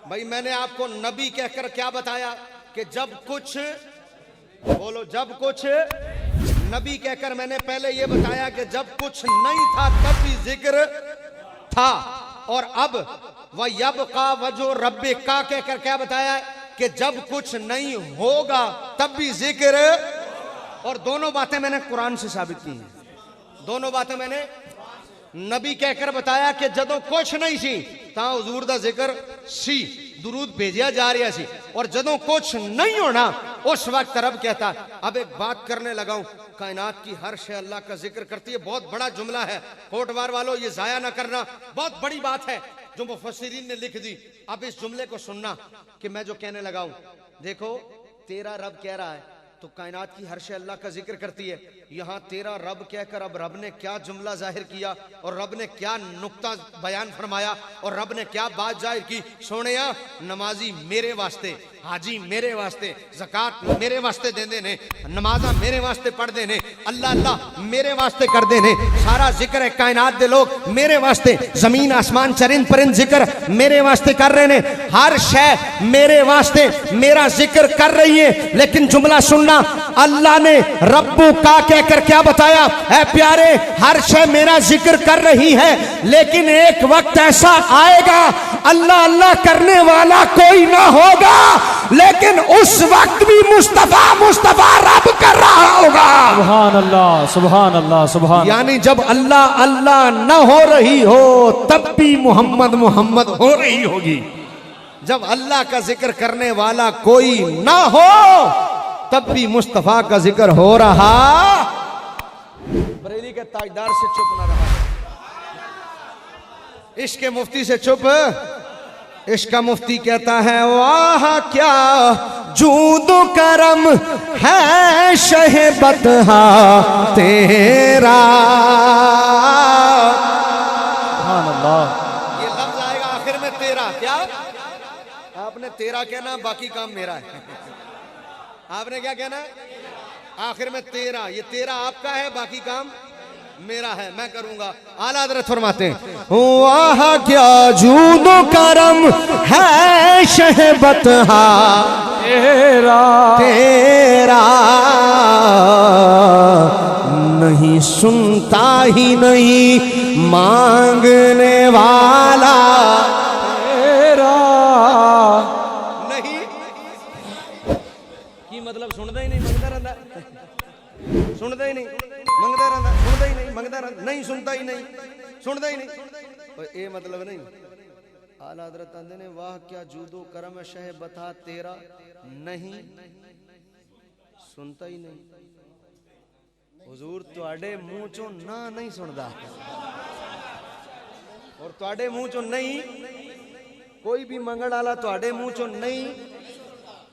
भाई मैंने आपको नबी कहकर क्या बताया कि जब कुछ, बोलो जब कुछ, नबी कहकर मैंने पहले ये बताया कि जब कुछ नहीं था तब भी जिक्र था, और अब वह यबका वजो रब्बे का कहकर क्या बताया कि जब कुछ नहीं होगा तब भी जिक्र। और दोनों बातें मैंने कुरान से साबित की हैं, दोनों बातें मैंने नबी कहकर बताया कि जदों कुछ नहीं सी ता हुजूर दा जिक्र सी, दुरूद भेजा जा रहा सी, और जदों कुछ नहीं होना उस वक्त रब कहता। अब एक बात करने लगा हूं, कायनात की हर शय अल्लाह का जिक्र करती है, बहुत बड़ा जुमला है, कोटवार वालों ये जाया ना करना, बहुत बड़ी बात है जो मुफस्सिरीन ने लिख दी। अब इस जुमले को सुनना कि मैं जो कहने लगा हूं, देखो तेरा रब कह रहा है तो कायनात की हर शय अल्लाह का जिक्र करती है। यहां तेरा रब कहकर अब रब ने क्या जुमला जाहिर किया, और रब ने क्या नुक्ता बयान फरमाया, और रब ने क्या बात जाहिर की। सोनिया नमाजी मेरे वास्ते, हाजी मेरे वास्ते, ज़कात मेरे वास्ते देंदे ने, नमाजा मेरे वास्ते पढ़दे ने, अल्लाह अल्लाह मेरे वास्ते करदे ने, सारा जिक्र है कायनात दे लोग मेरे वास्ते, जमीन आसमान चरिंद परिंद जिक्र मेरे वास्ते कर रहे ने, हर शय मेरे वास्ते मेरा जिक्र कर रही है। लेकिन जुमला सुनना, अल्लाह ने रब्बू का कहकर क्या बताया? है प्यारे हर शय मेरा जिक्र कर रही है, लेकिन एक वक्त ऐसा आएगा अल्लाह अल्लाह करने वाला कोई ना होगा, लेकिन उस वक्त भी मुस्तफा मुस्तफा रब कर रहा होगा। सुभान अल्लाह, सुभान अल्लाह, सुभान। यानी जब अल्लाह अल्लाह न हो रही हो तब भी मोहम्मद मोहम्मद हो रही होगी। जब अल्लाह का जिक्र करने वाला कोई ना हो तब भी मुस्तफा का जिक्र हो रहा। बरेली के ताजदार से चुप ना रहा, इश्क मुफ्ती से चुप। इश्क मुफ्ती कहता है वाह क्या जूदो करम है शह बतहा तेरा। सुभान अल्लाह। ये लफ्ज आएगा आखिर में तेरा, क्या आपने तेरा कहना, बाकी काम मेरा है। आपने क्या कहना है? आखिर में तेरा, ये तेरा आपका है, बाकी काम मेरा है, मैं करूंगा। आला हज़रत फरमाते हैं वाह क्या जूदो करम है शहबत हा तेरा तेरा, नहीं सुनता ही नहीं मांगने वाला तेरा। नहीं की मतलब सुनता ही नहीं, मंगता रहता, सुनता ही नहीं, मंगता रहता, सुनता ही नहीं, मंगता रहता, नहीं सुनता ही नहीं, सुनता ही नहीं। पर ये मतलब नहीं। आला हज़रत आंदे ने वाह क्या जूदो करम शह बता तेरा, नहीं सुनता ही नहीं। हुजूर तुहाडे मुंह चों ना नहीं सुनदा, और तुहाडे मुंह चों नहीं, कोई भी मंगण वाला तुहाडे मुंह चों नहीं,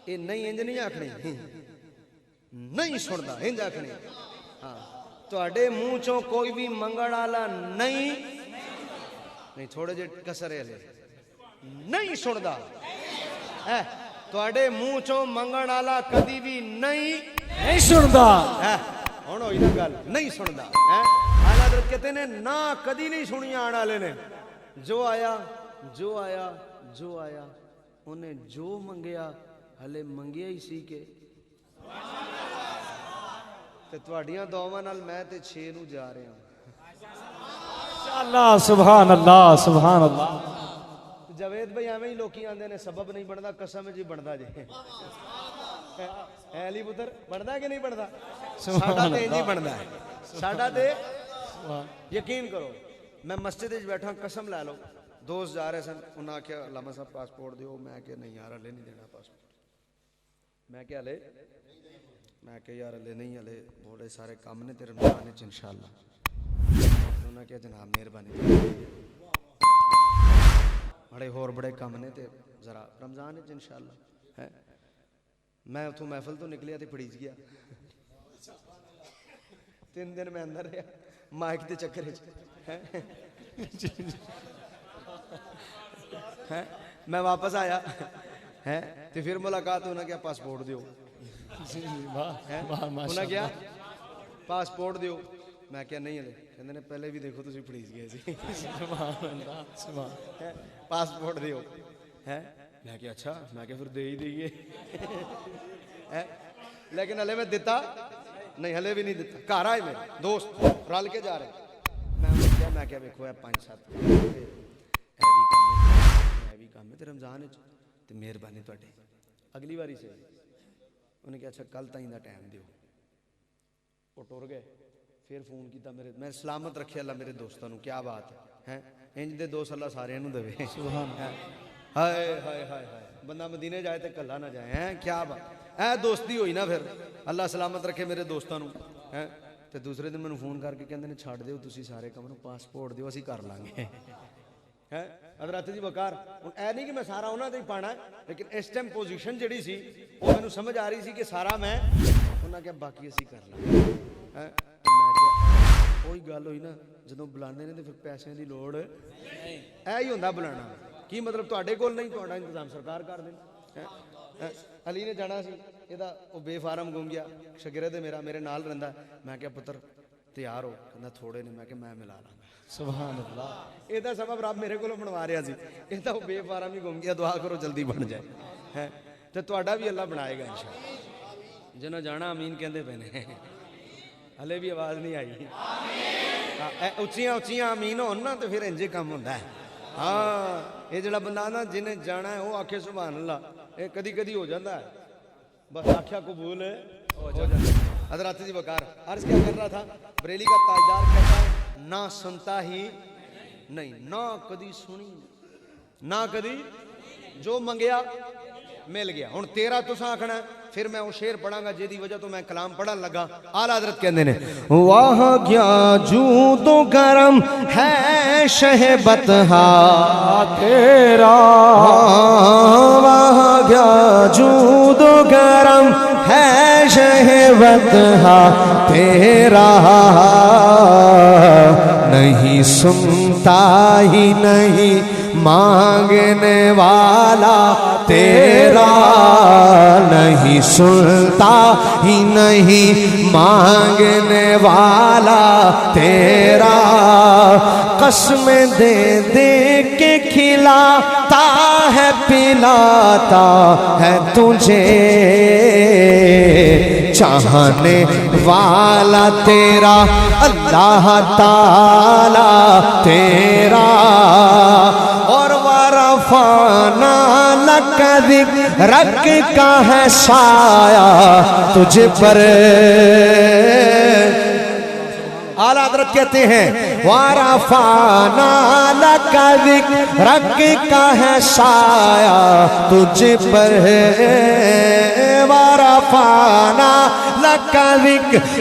ये नहीं इंज नहीं आखनी, नहीं सुनदा इंज आखनी। हाँ तुहाडे मुंह चों कोई भी मंगण वाला नहीं, नहीं थोड़े जे कसर है हले, नहीं सुनदा है। तुहाडे मुंह चों मंगण वाला कदी भी नहीं सुनदा है। हुण होई ना गल, नहीं सुनदा है। आला हज़रत कहते ने ना कदी नहीं सुनी आने वाले ने, जो आया जो आया जो आया, उन्हें जो मंगया हले मंगिया ही सी के। ते तुहाडियां दुआवां नाल मैं ते 6 नूं जा रहा हां। अल्लाह सुभान अल्लाह सुभान अल्लाह। जावेद भाई एवं ही लोग आते ने सबब नहीं बनता, कसम जी बनता जे है अली पुत्र, बनता कि नहीं बनता? साडा ते इंज ही बनता है, साडा ते यकीन करो। मैं मस्जिद विच बैठा, कसम लै लो, दोस्त जा रहे सन, उन्हें आख्या लामा साहब पासपोर्ट दिओ, मैं क्या नहीं यार हले नहीं देना पासपोर्ट। मैं क्या हले, मैं क्या यार हले नहीं, हले बड़े सारे काम ने तेरे रमजान च इंशाअल्लाह। उन्हें क्या जनाब मेहरबानी, बड़े होर बड़े काम ने ते जरा रमजान च इंशाअल्लाह है। मैं उतों महफिल तो निकलिया तो फड़ीच गया, 3 दिन मैं अंदर रहा माइक के चक्कर है। मैं वापस आया है तो फिर मुलाकात, उन्हें क्या पासपोर्ट दियो, उन्हें क्या पासपोर्ट दियो। मैं क्या नहीं हले, कहते ने पहले भी देखो तुम फड़ीच गए सी, पासपोर्ट दियो है। मैं क्या अच्छा, मैं क्या फिर दे ही दईए लेकिन हले मैं दिता नहीं, हले भी नहीं दिता। घर आए मेरे दोस्त रल के जा रहे, मैं क्या वेखो 5-7 भी काम है रमजान तो मेहरबानी तुहाडी, अगली बारी से। उन्हें क्या अच्छा कल ताईं दा टाइम दियो। वो टुर गए, फिर फोन किया मेरे, मैं सलामत रखे अल्लाह मेरे दोस्तों को। क्या बात है, इंज दे दोस्त अल्लाह सारे देवे। हाय हाय हाय हाय, बंदा मदीने जाए तो कला ना जाए हैं, क्या बात है, दोस्ती हुई ना। फिर अल्लाह सलामत रखे मेरे दोस्तों को है। तो दूसरे दिन मैंने फोन करके कहते हैं छड़ दिओ तुसीं सारे काम, पासपोर्ट दिओ असीं कर लांगे है। हज़रत जी वकार हुण ऐ नहीं कि मैं सारा उन्हां ते ही पाना, लेकिन इस टाइम पोजीशन जिहड़ी सी वो मैनूं समझ आ रही सी कि सारा मैं उन्हां क्या बाकी असीं कर लांगे है। मैं क्या कोई गल हुई ना, जदों बुलाने ने तो फिर पैसों की लोड़ ऐ ही हुंदा बुलाना। की मतलब तुहाडे कोल नहीं, तुहाडा इंतजाम सरकार कर देनी। अली ने जाना सी, इहदा वो बेफारम गुम गया, शागिर्द है मेरा, मेरे नाल रहिंदा। मैं क्या पुत्र तैयार हो, कहंदा थोड़े ने। मैं क्या मैं मिला लांगा। सुभान अल्लाह, इहदा सबब रब मेरे कोलों बनवा रहा सी, इहदा वो बेफारम ही गुम गया। दुआ करो जल्दी बन जाए है, तो तुहाडा भी अल्लाह बनाएगा इंशाअल्लाह। जिन्होंने जाना अमीन कहते पे ने, हले भी आवाज़ नहीं आई। उच्चियां उच्चियां अमीन हो ना तो फिर इंजे काम होंदा है। हाँ ये जो बंदा ना जिन्हें जाना है वो आखे सुभान अल्लाह, ये कदी कदी हो जाता है, बस आख्या कबूल हो जाता है। हज़रत जी वकार अर्ज क्या कर रहा था, बरेली का ताजदार कहता है ना सुनता ही नहीं, ना कदी सुनी, ना कदी जो मंगया मिल गया। हुण तेरा तुसां आखना, फिर मैं वो शेर पढ़ांगा जिहदी वजह तो मैं कलाम पढ़न लगा। आला हज़रत कहंदे ने वाह क्या जूदो करम है शहबत हा तेरा, वाह क्या जूदो करम है शहबत हा तेरा, नहीं सुनता ही नहीं मांगने वाला तेरा, नहीं सुनता ही नहीं मांगने वाला तेरा। कसमें दे दे के खिलाता है पिलाता है तुझे, चाहने वाला तेरा अल्लाह ताला तेरा। और वरफाना लक रख का है साया तुझ पर। आला हज़रत कहते हैं वरफाना लक रख का है साया तुझ पर, वरफाना लक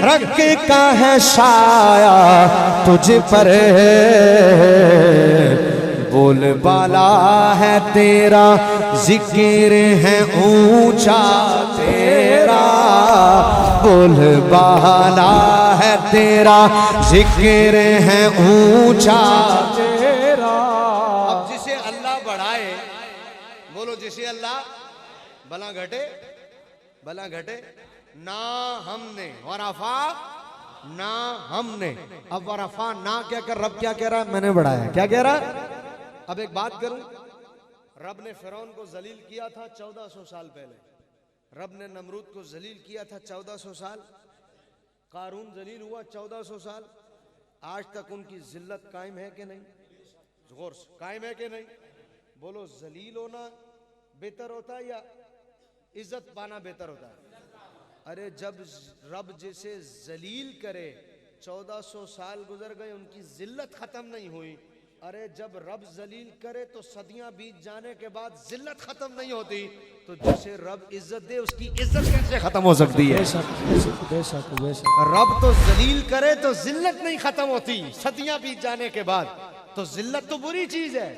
रख का है साया तुझ पर। बोल बाला है तेरा, जिक्र है ऊंचा तेरा, बोल बाला है तेरा, जिक्र है ऊंचा तेरा। अब जिसे अल्लाह बढ़ाए, बोलो जिसे अल्लाह भला घटे ना हमने, वरफा ना हमने। अब वरफा ना क्या कर, रब क्या कह रहा है, मैंने बढ़ाया। क्या कह रहा है? अब एक बात करूं, रब ने फिरौन को जलील किया था 1400 साल पहले, रब ने नमरूद को जलील किया था 1400 साल, कारून जलील हुआ 1400 साल। आज तक उनकी जिल्लत कायम है कि नहीं? गौर से कायम है कि नहीं? बोलो जलील होना बेहतर होता है या इज्जत पाना बेहतर होता है? अरे जब रब जिसे जलील करे, 1400 साल गुजर गए, उनकी जिल्लत खत्म नहीं हुई। अरे जब रब जलील करे तो सदियां बीत जाने के बाद जिल्लत खत्म नहीं होती, तो जिसे रब इज्जत दे उसकी इज्जत कैसे खत्म हो सकती है? रब तो जलील करे तो जिल्लत नहीं खत्म होती सदियां बीत जाने के बाद, तो जिल्लत तो बुरी चीज है।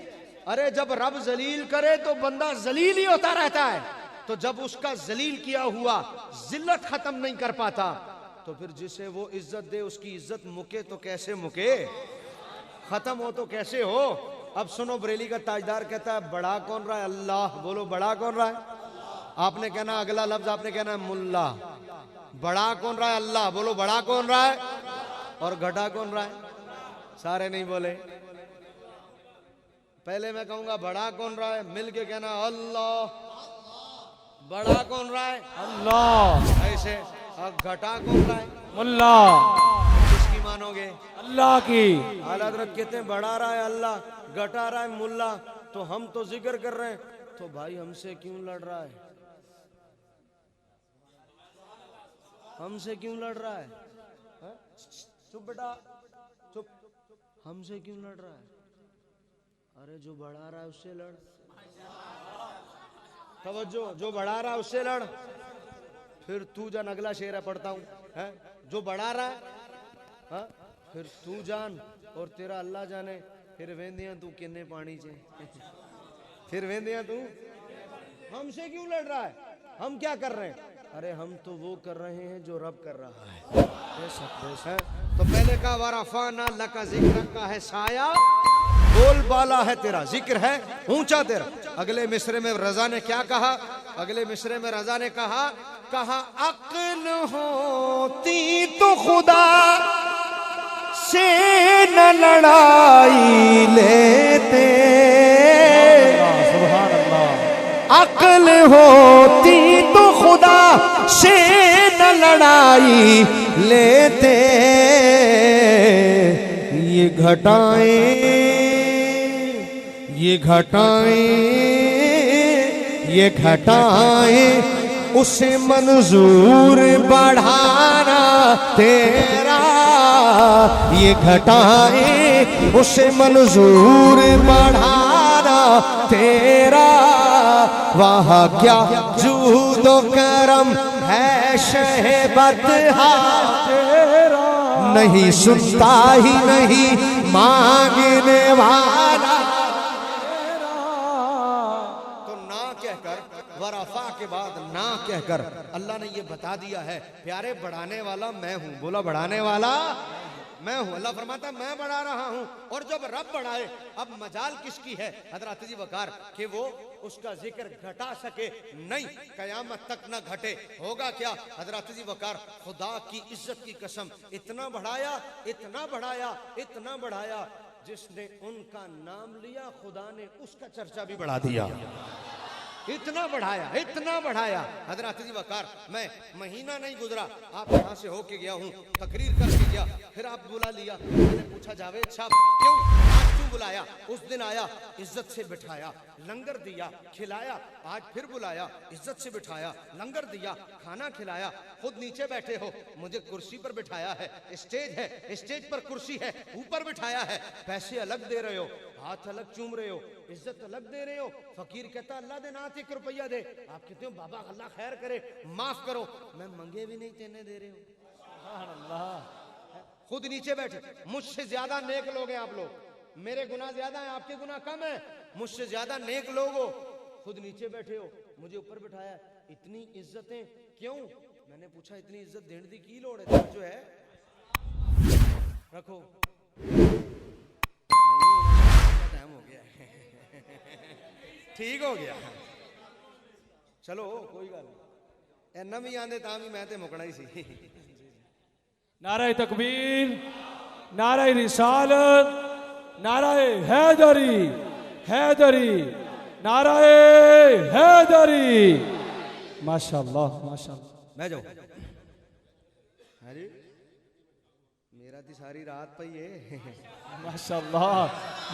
अरे जब रब जलील करे तो बंदा जलील ही होता रहता है, तो जब उसका जलील किया हुआ जिल्लत खत्म नहीं कर पाता, तो फिर जिसे वो इज्जत दे उसकी इज्जत मुके तो कैसे मुके, खत्म हो तो कैसे हो। अब सुनो, बरेली का ताजदार कहता है बड़ा कौन रहा है? अल्लाह। बोलो बड़ा कौन रहा है? आपने कहना अगला लफ्ज आपने कहना है मुल्ला। बड़ा कौन रहा है? अल्लाह। बोलो बड़ा कौन रहा है? और घटा कौन रहा है? सारे नहीं बोले। पहले मैं कहूंगा बड़ा कौन रहा है, मिल के कहना अल्लाह। बड़ा कौन रहा है? अल्लाह। ऐसे। और घटा कौन रहा है? मुल्ला। किसकी मानोगे? अल्लाह की। आला हज़रत कहते हैं बढ़ा रहा है अल्लाह, घटा रहा है मुल्ला, तो हम तो जिक्र कर रहे हैं, तो भाई हमसे क्यों लड़ रहा है? हमसे क्यों लड़ रहा है? चुप बेटा चुप। हमसे क्यों लड़ रहा है? अरे जो बढ़ा रहा है उससे लड़। तवज्जो, जो बढ़ा रहा है उससे लड़। फिर तू जान, अगला शेर है पढ़ता हूं, है जो बढ़ा रहा है, हा? फिर तू जान और तेरा अल्लाह जाने, फिर वेंदियां तू किन्ने पानी चे फिर वेंदियां तू। हमसे क्यों लड़ रहा है? हम क्या कर रहे हैं? अरे हम तो वो कर रहे हैं जो रब कर रहा है। तो पहले का वरफाना लका जिक्र का है साया, बोल बाला है तेरा, जिक्र है ऊंचा तेरा। अगले मिसरे में रजा ने क्या कहा? अगले मिसरे में रजा ने कहा अक्ल होती तो खुदा से न लड़ाई लेते, सुभान अल्लाह। अक्ल होती तो खुदा से न लड़ाई लेते, ये घटाएं उसे मंजूर बढ़ाना तेरा, ये घटाएं उसे मंजूर बढ़ाना तेरा। वहाँ क्या जूदो करम है शहबतहा तेरा, नहीं सुनता ही नहीं मांगने वाला। वरफा के बाद ना कहकर अल्लाह ने ये बता दिया है प्यारे बढ़ाने वाला मैं हूं। बोला बढ़ाने वाला मैं हूं। अल्लाह फरमाता है मैं बढ़ा रहा हूं। और जब रब बढ़ाए, अब मजाल किसकी है हजरत जी वकार कि वो उसका जिक्र घटा सके? नहीं, कयामत तक ना घटे। होगा क्या हजरत जी वकार? खुदा की इज्जत की कसम, इतना बढ़ाया, इतना बढ़ाया, इतना बढ़ाया, जिसने उनका नाम लिया खुदा ने उसका चर्चा भी बढ़ा दिया। इतना बढ़ाया, इतना बढ़ाया हजरत जी वकार। मैं महीना नहीं गुजरा, आप यहां से होके गया हूं, तकरीर करके गया, फिर आप बुला लिया। मैंने पूछा जावेद साहब क्यों, आज क्यों बुलाया? उस दिन आया, इज्जत से बिठाया, लंगर दिया, खिलाया। आज फिर बुलाया, इज्जत से बिठाया, लंगर दिया, खाना खिलाया। खुद नीचे बैठे हो, मुझे कुर्सी पर बिठाया है। स्टेज है, स्टेज पर कुर्सी है, ऊपर बिठाया है। पैसे अलग दे रहे हो, हाथ अलग चूम रहे हो, इज्जत अलग दे रहे हो। फकीर कहता अल्लाह दे नाथ 1 रुपया दे। आप कहते हो बाबा अल्लाह खैर करे, माफ करो। मैं मंगे भी नहीं, तेने दे रहे हो। सुभान अल्लाह। खुद नीचे बैठे, मुझसे ज्यादा नेक लोग हैं आप लोग। मेरे गुनाह ज्यादा हैं, आपके गुनाह कम है। मुझसे ज्यादा नेक लोग हो, खुद नीचे बैठे हो, मुझे ऊपर बिठाया। इतनी इज्जतें क्यों? मैंने पूछा इतनी इज्जत देने की की लोड़ है? जो है रखो, टाइम हो गया ठीक हो गया, चलो कोई गल नहीं। इन्ना भी आंदे तां भी मैं ते मुकना ही सी। नारे तकबीर, नारे रिसालत, नारे हैदरी, हैदरी, नारे हैदरी। माशाअल्लाह, माशाअल्लाह। मैं जाऊं? हाँ जी, मेरा तो सारी रात पई है। माशाअल्लाह,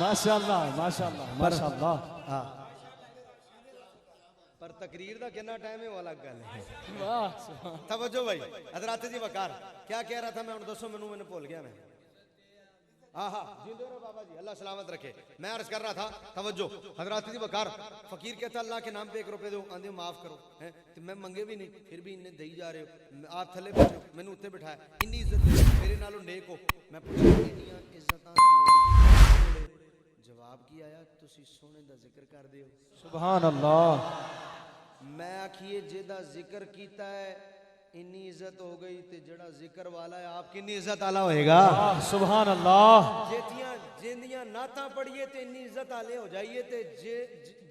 माशाअल्लाह, माशाअल्लाह, माशाअल्लाह। हाँ, पर तकरीर का कितना टाइम है वो अलग गल है। वाह, तवज्जो भाई। हजरत जी वकार क्या कह रहा था मैं उन दसो, मैंने भूल गया मैं। हाँ हाँ, जिंदे रहो बाबा जी, अल्लाह सलामत रखे। मैं अर्ज कर रहा था, तवज्जो। हजरत जी वकार फकीर कहता अल्लाह के नाम पे 1 रुपए दो, आंदे माफ करो हैं। तो मैं मंगे भी नहीं, फिर भी इन्हें दई जा रहे हो। आप थले बैठे, मैंने उत्ते बिठाया, इन्नी इज्जत दे, मेरे नालों नेक हो। मैं पूछा इन्नियां इज्जतां जवाब की आया, तुसी सोने दा जिक्र कर दियो। सुभान अल्लाह। मैं आखिए जेदा जिक्र कीता है इन्नी इज्जत हो गई, ते जेड़ा जिक्र वाला है आप किन्नी इज्जत आला होएगा? सुभान अल्लाह। जेतियां जिंदियां नाता पढ़िए ते इन्नी इज्जत आले हो जाइए, ते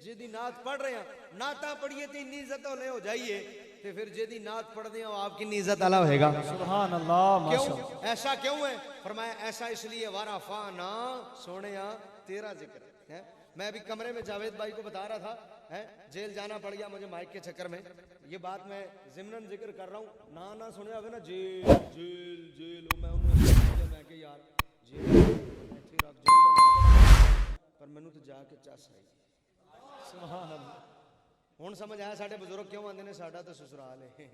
जेदी नात पढ़ रहे हैं नाता पढ़िए ते इन्नी इज्जत आले हो जाइए, ते फिर जेदी नात पढ़दे हो आप किन्नी इज्जत आला होएगा? सुभान अल्लाह। क्यों ऐसा क्यों है? फरमाया ऐसा इसलिए वाराफा ना सोनिया तेरा जिक्र है। मैं अभी कमरे में जावेद भाई को बता रहा था, है जेल जाना पड़ गया मुझे माइक के चक्कर में। ये बात मैं जिम्नन जिक्र कर रहा हूँ, ना सुने अबे ना जेल जेल जेल मैं उन्होंने मैं के यार जेल फिर आप जेल पर मैनू तो जाके चस आई। सुभान अल्लाह। हुण समझ आया साडे बुजुर्ग क्यों आंदे ने साडा तो ससुराल है।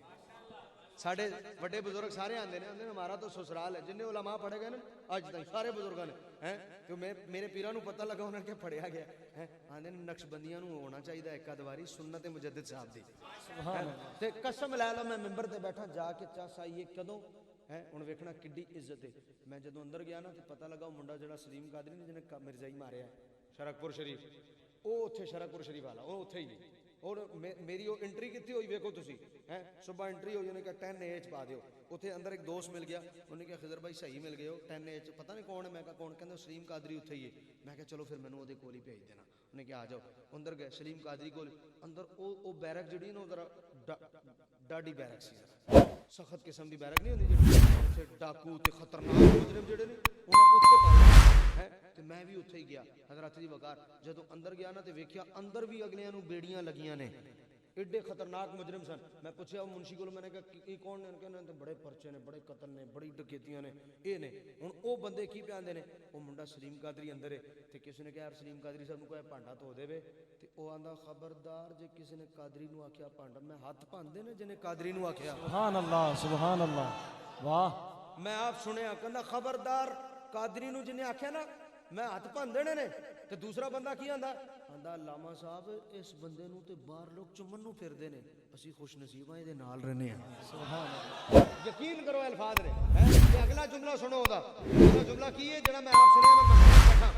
साडे बड़े बुजुर्ग सारे आंदे ने हमारा तो ससुराल है। जिन्हें उलमा पढ़े गए ना अज तक सारे बुजुर्गों ने हैं, तो मेरे पीरा नू पता लगा उन्होंने फड़िया गया है। आंदे ने नक्शबंदियां नू होना चाहिए एक आध बारी सुन्नत मुजद्दिद साहब दी। ते कसम लै लो मैं मिंबर ते बैठा जाके चस आई है कदों है। हुण वेखना किड्डी इज्जत है। मैं जदों अंदर गया ना तो पता लगा मुंडा जिहड़ा सलीम कादरी ने जिन्हें मिर्जाई मारिया शरकपुर शरीफ, वो उत्थे शरकपुर शरीफ वाला वो उत्थे ही। और मेरी वो एंट्री कितनी हुई वेखो तुसी हैं, सुबह एंट्री हुई, उन्हें कहा 10H पा दियो। उत्थे अंदर एक दोस्त मिल गया, उन्हें कहा खिजर भाई सही मिल गए हो 10H, पता नहीं कौन है। मैं कहा कौन? कहते सलीम कादरी उत्थे ही है। मैं कहा चलो फिर मैंने वो कोल ही भेज देना। उन्हें कहा आ जाओ। अंदर गए सलीम कादरी कोल, अंदर वो बैरक जी ना जरा डाडी बैरक सी, सख्त किस्म की बैरक नहीं होंगी, डाकू ते खतरनाक मुजरिम जिहड़े ने उत्थे पाए है। ते मैं भी उत्थे ही गया। हजरत जी वकार जदों अंदर गया ना तो वेख्या अंदर भी अगलियां नू बेड़ियां लगियां ने, एडे खतरनाक मुजरिम सन। मैं पूछा मुंशी को, मैंने कहा की कौन ने? कहने बड़े परचे ने, बड़े कतल ने, बड़ी डकैतियां ने, ये ने। हुण वो बंदे की पे आंदे ने, वो मुंडा सलीम कादरी अंदर है। तो किसी ने कहा यार सलीम कादरी साहब को भांडा धो देवे, तो वो आंदा खबरदार जे किसी ने कादरी नू आख्या भांडा, मैं हाथ भांदे ने जिन्हें कादरी नू आख्या। सुभान अल्लाह, सुभान अल्लाह। वाह। मैं आप सुनिया कहना खबरदार कादरी नू जिन्हें आख्या ना मैं हाथ भन देने ने। तो दूसरा बंदा की आंदा आंदा लामा साहब इस बंदे नू ते बाहर लोग चुमन नू फिरदे ने, असी खुश नसीब हां इहदे नाल रहने आ। सुभान अल्लाह। यकीन करो अल्फाज ने है। ते अगला जुमला सुनो ओदा। अगला जुमला की है जेड़ा मैं आप सुनिया मैं बैठा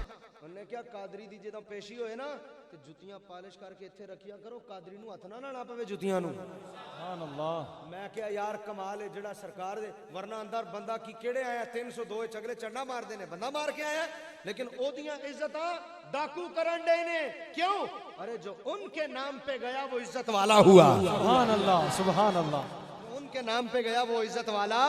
उन्हें क्या कादरी दी जदों पेशी होए ना ते जुतियां पालिश करके इत्थे रखिया करो, कादरी नूं हथ ना लाना पवे जुतियां नूं। सुभान अल्लाह। मैं क्या यार कमाल है जेड़ा सरकार दे, वरना अंदर बंदा की केड़े आया 302 अगले चंडा मार देने, बंदा मार के आया, लेकिन ओदियां इज्जतां डाकू करन डे ने। क्यों? अरे जो उनके नाम पे गया वो इज्जत वाला हुआ। सुभान अल्लाह, सुभान अल्लाह। उनके नाम पे गया वो इज्जत वाला।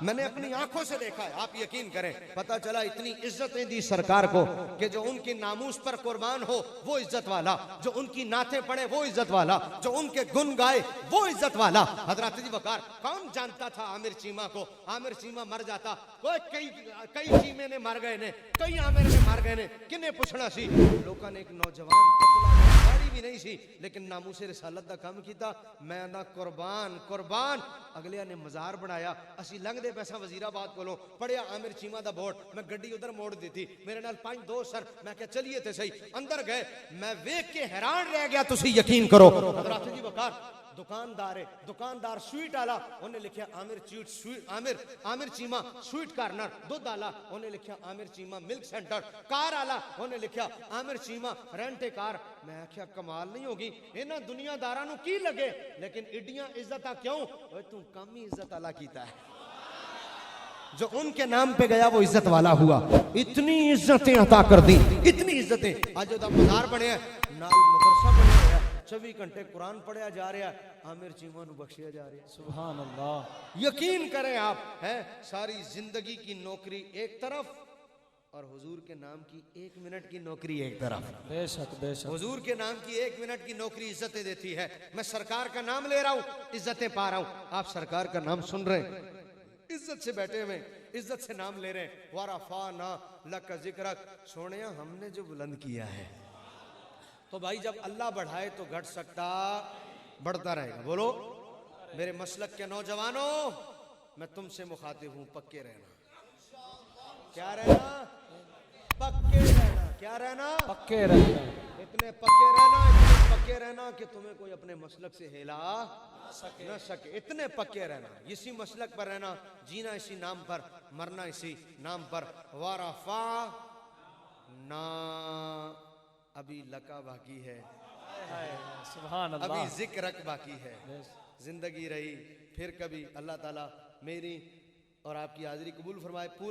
मैंने अपनी आंखों से देखा है, आप यकीन करें, पता चला इतनी इज्जतें दी सरकार को कि जो उनकी नामूस पर कुर्बान हो वो इज्जत वाला, जो उनकी नातें पढ़े वो इज्जत वाला, जो उनके गुन गाए वो इज्जत वाला। हजरत जी वकार, कौन जानता था आमिर चीमा को? आमिर चीमा मर जाता, कोई कई चीमे ने मर गए ने, कई आमिर ने मर गए ने, किन्ने पुछना सी? लोगों ने एक नौजवान पतला भी नहीं सी, लेकिन नामूसे रिसालत दा काम कीता। मैं ना कुर्बान कुर्बान। अगलिया ने मजार बनाया, असी लंघदे पैसा वजीराबाद कोलों, पढ़िया आमिर चीमा दा बोर्ड, मैं गड्डी उधर मोड़ दी थी, मेरे नाल 5 दोस्त सर, मैं क्या चलिए थे सही। अंदर गए, मैं वेख के हैरान रह गया, तुसी यकीन करो। हजरत जी वकार, दुकानदार है, दुकानदार स्वीट आला, उन्हें लिखा आमिर चीमा स्वीट कार्नर। दूध आला, उन्हें लिखा Aamir Cheema milk centre. Car आला, उन्हें लिखा Aamir Cheema rent a car. मैं क्या कमाल नहीं होगी इन्हां दुनियादारां नूं की लगे, लेकिन इड्डियां इज्जतां क्यों? ओए तू कम ही इज्जत आला कीता है। जो उनके नाम पे गया वो इज्जत वाला हुआ। इतनी इज्जतें अता कर दी, इतनी इज्जतें। आज ओदा मजार बने, नाल मदरसा बने होया, 24 घंटे कुरान पढ़िया जा रहा, आमिर चीमा नूं बख्शिया जा रहा। सुभान अल्लाह। यकीन करें आप, है सारी जिंदगी की नौकरी एक तरफ और हुजूर के नाम की 1 मिनट की नौकरी एक तरफ। बेशक बेशक। हुजूर के नाम की 1 मिनट की नौकरी इज्जतें देती है। मैं सरकार का नाम ले रहा हूं, इज्जतें पा रहा हूं। आप सरकार का नाम सुन रहे हैं, इज्जत से बैठे हुए, इज्जत से नाम ले रहे हैं। वरफाना लक जिक्रक, सोनिया हमने जो बुलंद किया है। तो भाई जब अल्लाह बढ़ाए तो घट सकता, बढ़ता रहेगा। बोलो मेरे मसलक के नौजवानों, मैं तुमसे मुखातिब हूं, पक्के रहना। क्या रहना? पक्के रहना। क्या रहना? पक्के रहना। इतने पक्के रहना, इतने पक्के रहना कि तुम्हें कोई अपने मसलक से हिला न सके। इतने पक्के रहना, इसी मसलक पर रहना, जीना इसी नाम पर, मरना इसी नाम पर। वारफा ना, अभी लका बाकी है, सुभान अल्लाह। अभी जिक्र बाकी है। जिंदगी रही, फिर कभी अल्लाह ताला मेरी और आपकी हाजिरी कबूल फरमाए। पूरी